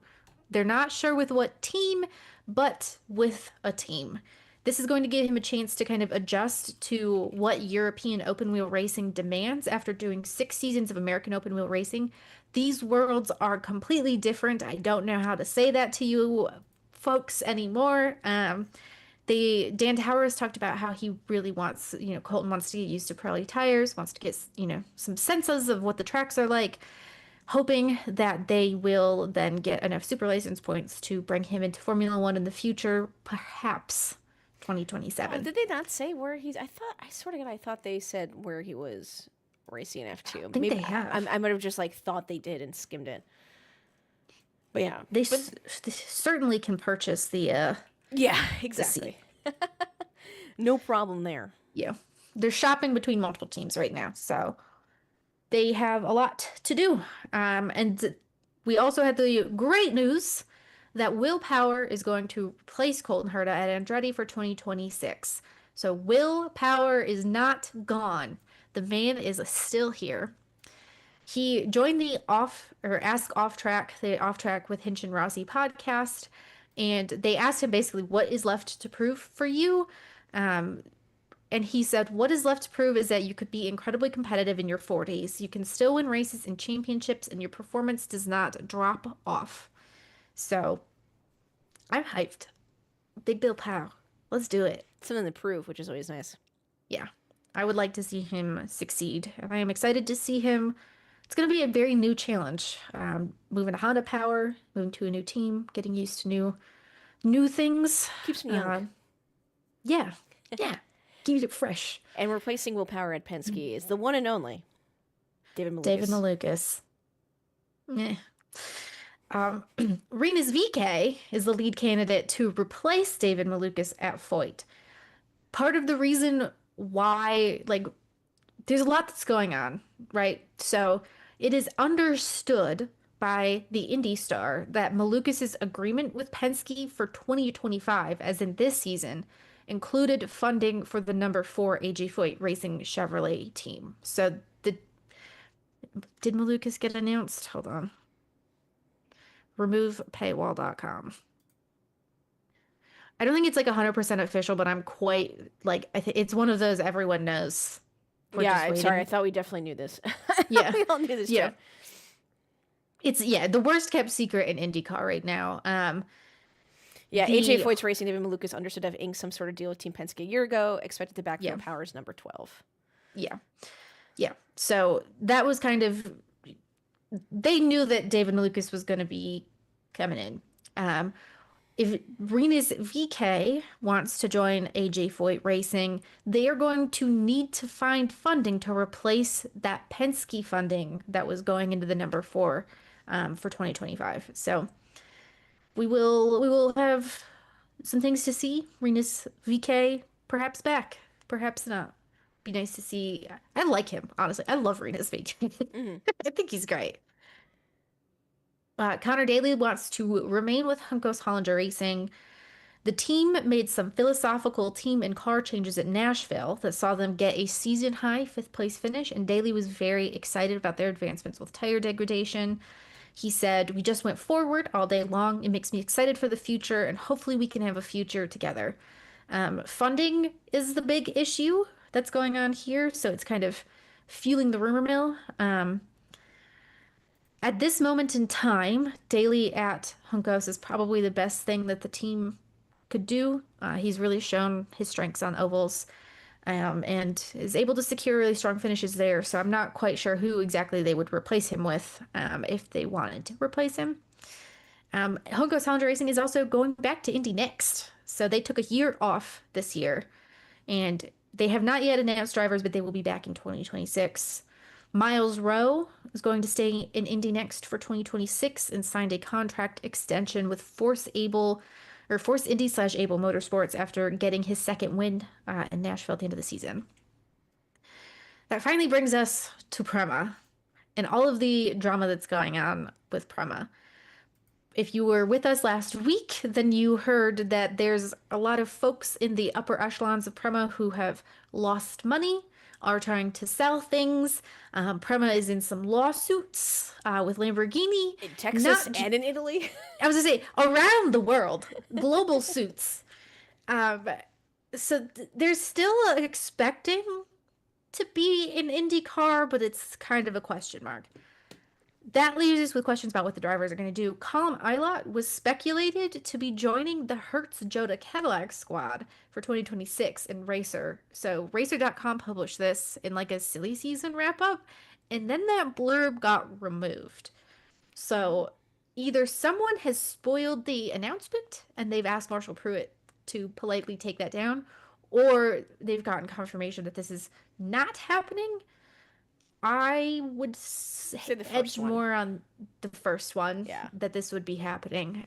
They're not sure with what team, but with a team. This is going to give him a chance to kind of adjust to what European open wheel racing demands after doing 6 seasons of American open wheel racing. These worlds are completely different. I don't know how to say that to you folks anymore. Dan Towers talked about how he really wants, Colton wants to get used to Pirelli tires, wants to get, some senses of what the tracks are like, hoping that they will then get enough super license points to bring him into Formula One in the future, perhaps 2027. Did they not say where he's? I swear to God, I thought they said where he was racing in F2. I think they have. I might have just like thought they did and skimmed it. But yeah, they certainly can purchase the. Yeah, exactly. No problem there. Yeah, they're shopping between multiple teams right now, so they have a lot to do. And we also had the great news that Will Power is going to replace Colton Herta at Andretti for 2026. So Will Power is not gone. The man is still here. He joined the Ask Off Track with Hinch and Rossi podcast, and they asked him basically, what is left to prove for you? And he said, what is left to prove is that you could be incredibly competitive in your 40s. You can still win races and championships, and your performance does not drop off. So, I'm hyped. Big Bill Pow. Let's do it. Something to prove, which is always nice. Yeah. I would like to see him succeed. And I am excited to see him. It's going to be a very new challenge. Moving to Honda Power, moving to a new team, getting used to new things. Keeps me young. Yeah. Yeah. Keeps it fresh. And replacing Will Power at Penske is the one and only David Malukas. David Malukas. Eh. Rinus VeeKay is the lead candidate to replace David Malukas at Foyt. Part of the reason why, like, there's a lot that's going on, right? So it is understood by the Indy Star that Malukas' agreement with Penske for 2025, as in this season, included funding for the number 4 AJ Foyt Racing Chevrolet team. So did Malukas get announced? Hold on. Remove paywall.com. I don't think it's like 100% official, but I'm quite like it's one of those everyone knows. We're Yeah, just I'm waiting. sorry. I thought we definitely knew this. Yeah. We all knew this Yeah. too. It's the worst kept secret in IndyCar right now. Yeah, the- AJ Foyt's Racing, David Malukas understood to have inked some sort of deal with Team Penske a year ago, expected to backfill Yeah. Powers number 12. Yeah. Yeah. So that was kind of they knew that David Malukas was going to be coming in. If Rinus VeeKay wants to join AJ Foyt Racing, they are going to need to find funding to replace that Penske funding that was going into the number 4 for 2025. So we will have some things to see. Rinus VeeKay perhaps back, perhaps not. Be nice to see. I like him, honestly. I love Rinus VeeKay. I think he's great. Connor Daly wants to remain with Juncos Hollinger Racing. The team made some philosophical team and car changes at Nashville that saw them get a season-high 5th-place finish, and Daly was very excited about their advancements with tire degradation. He said, "We just went forward all day long. It makes me excited for the future, and hopefully we can have a future together." Funding is the big issue that's going on here, so it's kind of fueling the rumor mill. At this moment in time, Daly at Juncos is probably the best thing that the team could do. He's really shown his strengths on ovals and is able to secure really strong finishes there. So I'm not quite sure who exactly they would replace him with if they wanted to replace him. Juncos Hollinger Racing is also going back to Indy next. So they took a year off this year, and they have not yet announced drivers, but they will be back in 2026. Miles Rowe is going to stay in Indy next for 2026 and signed a contract extension with Force Indy/Able Motorsports after getting his second win in Nashville at the end of the season. That finally brings us to Prema and all of the drama that's going on with Prema. If you were with us last week, then you heard that there's a lot of folks in the upper echelons of Prema who have lost money, are trying to sell things. Prema is in some lawsuits with Lamborghini. In Texas and in Italy. I was going to say, around the world, global suits. So they're still expecting to be in IndyCar, but it's kind of a question mark. That leaves us with questions about what the drivers are going to do. Colin Eilert was speculated to be joining the Hertz Jota Cadillac squad for 2026 in Racer. So Racer.com published this in like a silly season wrap-up, and then that blurb got removed. So either someone has spoiled the announcement and they've asked Marshall Pruitt to politely take that down, or they've gotten confirmation that this is not happening. I would edge more on the first one, that this would be happening.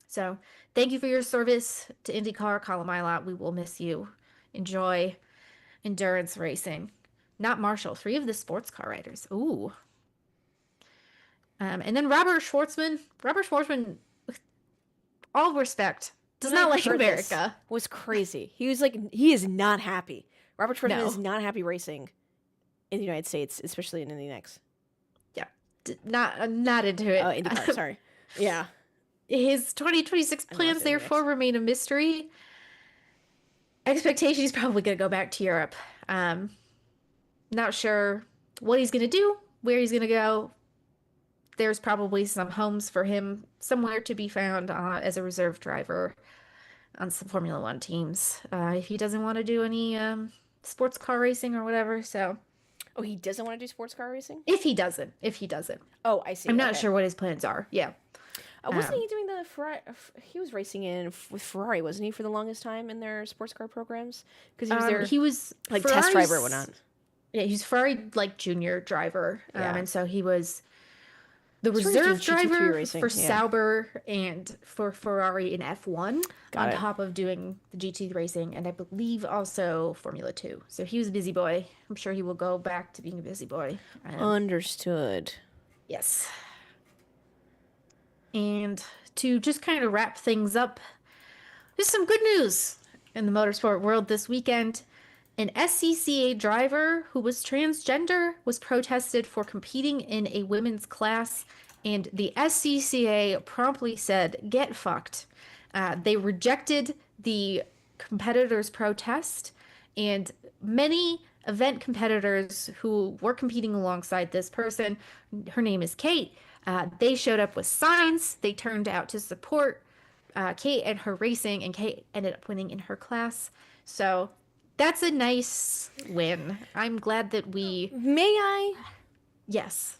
So thank you for your service to IndyCar, Colin Eilert. We will miss you. Enjoy endurance racing. Not Marshall, 3 of the sports car riders. Ooh. And then Robert Schwartzman, all respect, does not like America. Was crazy. He was like, he is not happy. Robert Schwartzman is not happy racing in the United States, especially in Indy next. Yeah, not into it. Oh, IndyCar, sorry. Yeah. His 2026 plans, therefore, remain a mystery. Expectation, he's probably going to go back to Europe. Not sure what he's going to do, where he's going to go. There's probably some homes for him somewhere to be found as a reserve driver on some Formula One teams. If he doesn't want to do any sports car racing or whatever, so... Oh, he doesn't want to do sports car racing? If he doesn't. Oh, I see. I'm not sure what his plans are. Yeah. Wasn't he doing the Ferrari? He was racing with Ferrari, wasn't he, for the longest time in their sports car programs? Because he was there. He was like test driver or whatnot. Yeah, he's Ferrari like junior driver, and so he was the It's for reserve GT3 driver racing, for yeah. Sauber and for Ferrari in F1 Got on it. top of doing the GT racing, and I believe also Formula 2. So he was a busy boy. I'm sure he will go back to being a busy boy. Understood. Yes. And to just kind of wrap things up, there's some good news in the motorsport world this weekend. An SCCA driver who was transgender was protested for competing in a women's class, and the SCCA promptly said, "Get fucked." They rejected the competitors' protest, and many event competitors who were competing alongside this person, her name is Kate, they showed up with signs. They turned out to support Kate and her racing, and Kate ended up winning in her class. So that's a nice win. I'm glad that we. May I? Yes.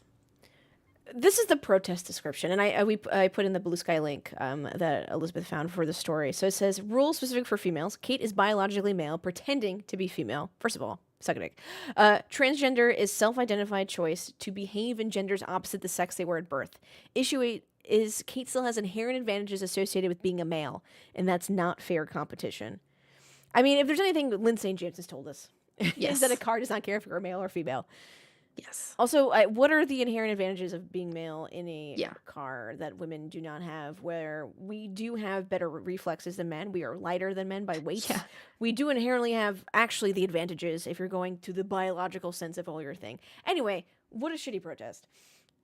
This is the protest description, and I put in the Blue Sky link that Elizabeth found for the story. So it says, rules specific for females. Kate is biologically male, pretending to be female. First of all, suck a dick. Transgender is self-identified choice to behave in genders opposite the sex they were at birth. Issue 8 is Kate still has inherent advantages associated with being a male, and that's not fair competition. I mean, if there's anything Lynn St. James has told us, Yes. is that a car does not care if you're male or female. Yes. Also, what are the inherent advantages of being male in a Yeah. car that women do not have, where we do have better reflexes than men? We are lighter than men by weight. Yeah. We do inherently have actually the advantages if you're going to the biological sense of all your thing. Anyway, what a shitty protest.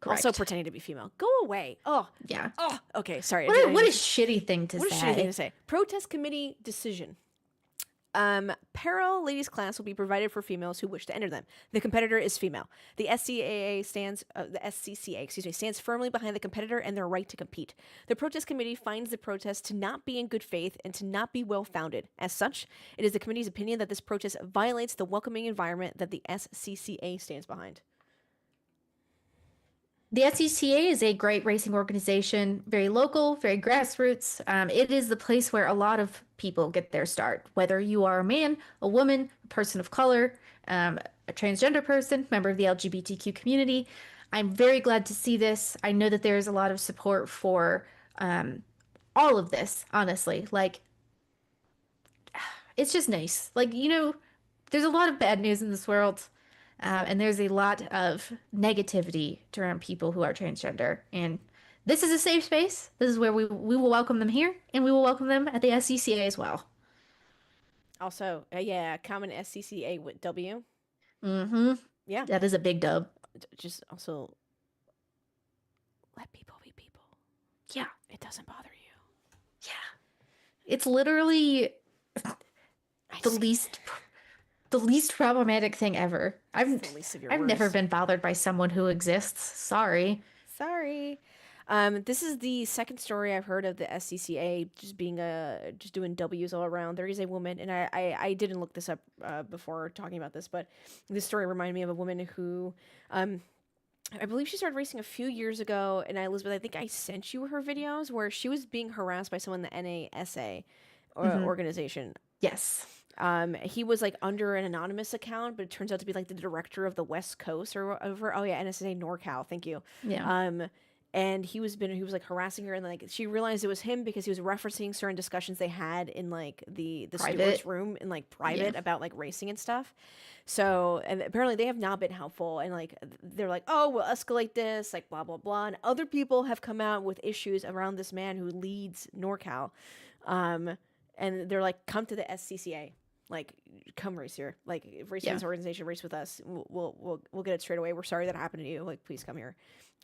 Correct. Also pretending to be female. Go away. Oh. Yeah. Oh. Okay, sorry. What a shitty thing to What a say. shitty thing to say. Protest committee decision. Parallel ladies class will be provided for females who wish to enter them. The competitor is female. The SCCA stands firmly behind the competitor and their right to compete. The protest committee finds the protest to not be in good faith and to not be well founded. As such, it is the committee's opinion that this protest violates the welcoming environment that the SCCA stands behind. The SCCA is a great racing organization, very local, very grassroots. It is the place where a lot of people get their start, whether you are a man, a woman, a person of color, a transgender person, member of the LGBTQ community. I'm very glad to see this. I know that there is a lot of support for all of this, honestly. Like, it's just nice. Like, there's a lot of bad news in this world. And there's a lot of negativity around people who are transgender. And this is a safe space. This is where we will welcome them here, and we will welcome them at the SCCA as well. Also, common SCCA with W. Mm-hmm. Yeah. That is a big dub. Just also let people be people. Yeah. It doesn't bother you. Yeah. It's literally the least problematic thing ever. I've never been bothered by someone who exists. Sorry. This is the second story I've heard of the SCCA just being just doing W's all around. There is a woman, and I didn't look this up before talking about this, but this story reminded me of a woman who I believe she started racing a few years ago, and Elizabeth, I think I sent you her videos where she was being harassed by someone in the NASA organization. Yes. He was like under an anonymous account, but it turns out to be like the director of the West Coast or over. Oh yeah, NSA NorCal. Thank you. Yeah. And he was like harassing her, and like she realized it was him because he was referencing certain discussions they had in like the steward's room in like private about like racing and stuff. So, and apparently they have not been helpful, and like they're like, oh, we'll escalate this, like blah blah blah. And other people have come out with issues around this man who leads NorCal, and they're like, come to the SCCA. Like, come race here. Like, if race this organization, race with us. We'll get it straight away. We're sorry that happened to you. Like, please come here.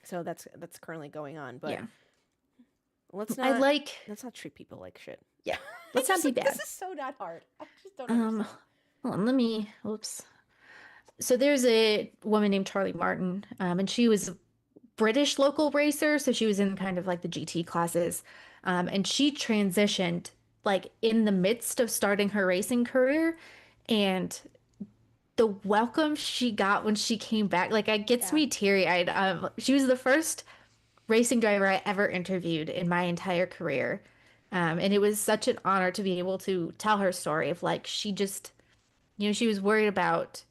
So that's currently going on. But let's not treat people like shit. Yeah, let's not be bad. This is so not hard. I just don't understand. Hold on, whoops. So there's a woman named Charlie Martin, and she was a British local racer. So she was in kind of like the GT classes, and she transitioned like in the midst of starting her racing career, and the welcome she got when she came back, like it gets me teary-eyed. She was the first racing driver I ever interviewed in my entire career. And it was such an honor to be able to tell her story of like, she just, she was worried about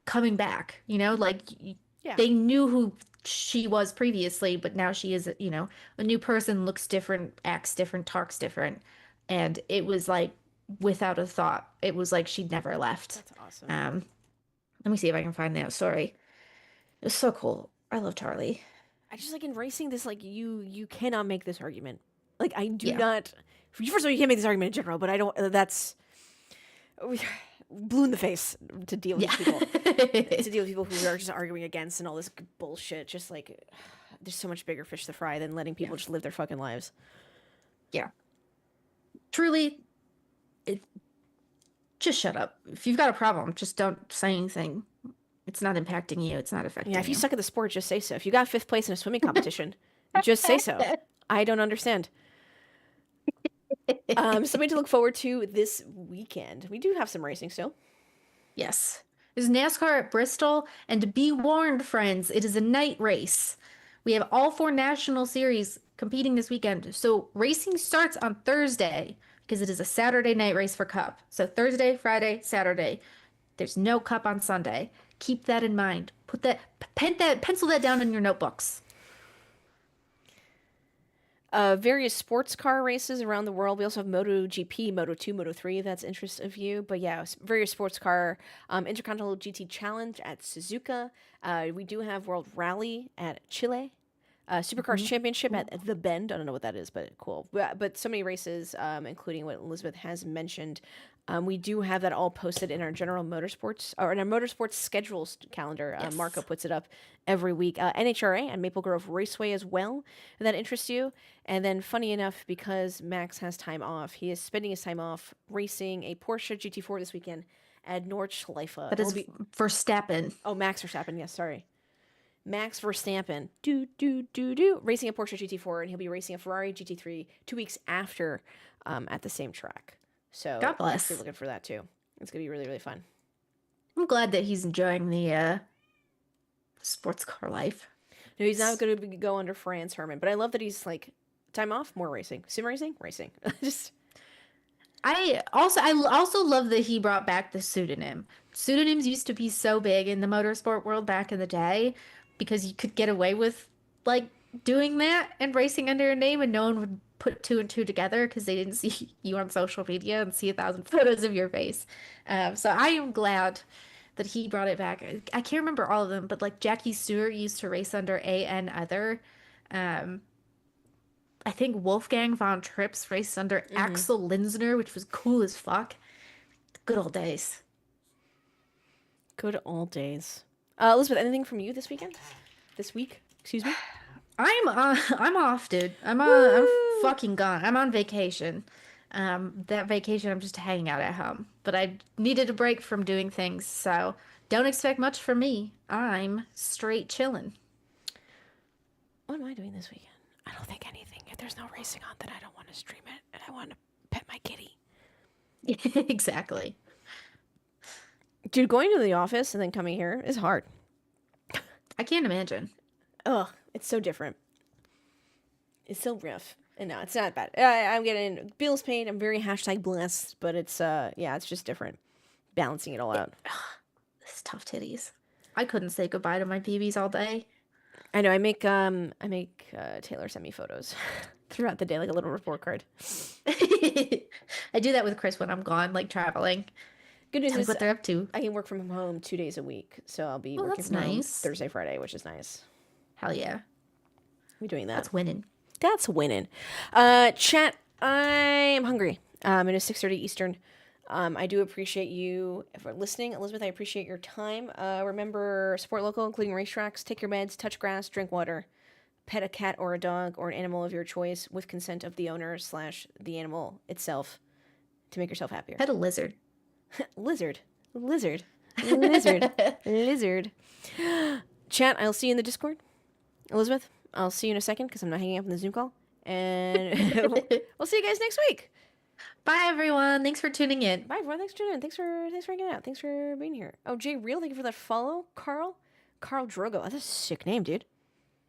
coming back, like they knew who she was previously, but now she is, a new person, looks different, acts different, talks different. And it was like without a thought. It was like she'd never left. That's awesome. Let me see if I can find that story. It was so cool. I love Charlie. I just like in racing this, like you cannot make this argument. Like I do Yeah. not. First of all, you can't make this argument in general, but I don't. That's blue in the face to deal with people. To deal with people who are just arguing against and all this bullshit. Just like there's so much bigger fish to fry than letting people just live their fucking lives. Yeah. Truly, just shut up. If you've got a problem, just don't say anything. It's not impacting you. It's not affecting Yeah, if you you. suck at the sport, just say so. If you got 5th place in a swimming competition, just say so. I don't understand. Something to look forward to this weekend. We do have some racing still. Yes. There's NASCAR at Bristol, and be warned, friends, it is a night race. We have all 4 national series competing this weekend. So racing starts on Thursday because it is a Saturday night race for Cup. So Thursday, Friday, Saturday. There's no Cup on Sunday. Keep that in mind. Pencil that down in your notebooks. Various sports car races around the world. We also have MotoGP, Moto2, Moto3, if that's interest of you. But yeah, various sports car, Intercontinental GT Challenge at Suzuka. We do have World Rally at Chile. Supercars Championship at The Bend. I don't know what that is, but cool. But so many races, including what Elizabeth has mentioned. We do have that all posted in our general motorsports, or in our motorsports schedules calendar. Yes. Marco puts it up every week. NHRA and Maple Grove Raceway as well, if that interests you. And then, funny enough, because Max has time off, he is spending his time off racing a Porsche GT4 this weekend at Nordschleife. That is Verstappen. Oh, Max Verstappen. Yes, sorry. Max Verstappen, racing a Porsche GT4, and he'll be racing a Ferrari GT3 2 weeks after at the same track. So God bless. Be looking for that too. It's gonna be really, really fun. I'm glad that he's enjoying the sports car life. No, he's not gonna go under Franz Herman, but I love that he's like time off, more racing, sim racing. Just I also love that he brought back the pseudonym. Pseudonyms used to be so big in the motorsport world back in the day because you could get away with like doing that and racing under a name and no one would put 2 and 2 together because they didn't see you on social media and see 1,000 photos of your face. So I am glad that he brought it back. I can't remember all of them, but like Jackie Stewart used to race under AN Other. I think Wolfgang von Trips raced under Axel Linsner, which was cool as fuck. Good old days. good old days. Elizabeth, anything from you this weekend? This week? Excuse me. I'm off, dude. I'm fucking gone. I'm on vacation. That vacation I'm just hanging out at home. But I needed a break from doing things, so don't expect much from me. I'm straight chilling. What am I doing this weekend? I don't think anything. If there's no racing on, then I don't want to stream it, and I want to pet my kitty. Exactly. Dude, going to the office and then coming here is hard. I can't imagine. Ugh, it's so different. It's so rough. And no, it's not bad. I'm getting bills paid. I'm very #blessed, but it's it's just different. Balancing it all out. This tough titties. I couldn't say goodbye to my PBs all day. I know. I make Taylor send me photos throughout the day, like a little report card. I do that with Chris when I'm gone, like traveling. Good news Tell me is what they're up to. I can work from home 2 days a week, so I'll be working that's from home nice. Thursday, Friday, which is nice. Hell yeah. We're doing that. That's winning. That's winning. Chat, I'm hungry. It is 6:30 Eastern. I do appreciate you for listening. Elizabeth, I appreciate your time. Remember, support local, including racetracks. Take your meds, touch grass, drink water. Pet a cat or a dog or an animal of your choice with consent of the owner / the animal itself to make yourself happier. Pet a lizard. Lizard. Chat, I'll see you in the Discord. Elizabeth, I'll see you in a second because I'm not hanging up on the Zoom call. And we'll see you guys next week. Bye, everyone. Thanks for tuning in. Bye, everyone. Thanks for tuning in. Thanks for hanging out. Thanks for being here. Oh, Jay Real, thank you for that follow. Carl Drogo. That's a sick name, dude.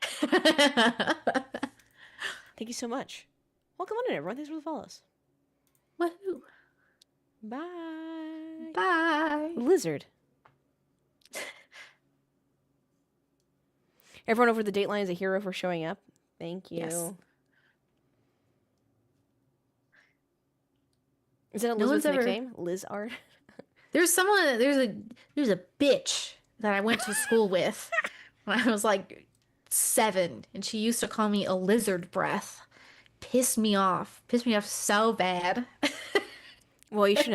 Thank you so much. Welcome on in, everyone. Thanks for the follows. Woohoo. Bye. Bye. Lizard. Everyone over the Dateline is a hero for showing up. Thank you. Yes. Is that Elizabeth's nickname? Liz Art? There's a bitch that I went to school with when I was like 7, and she used to call me a lizard breath. Pissed me off so bad. Well, you should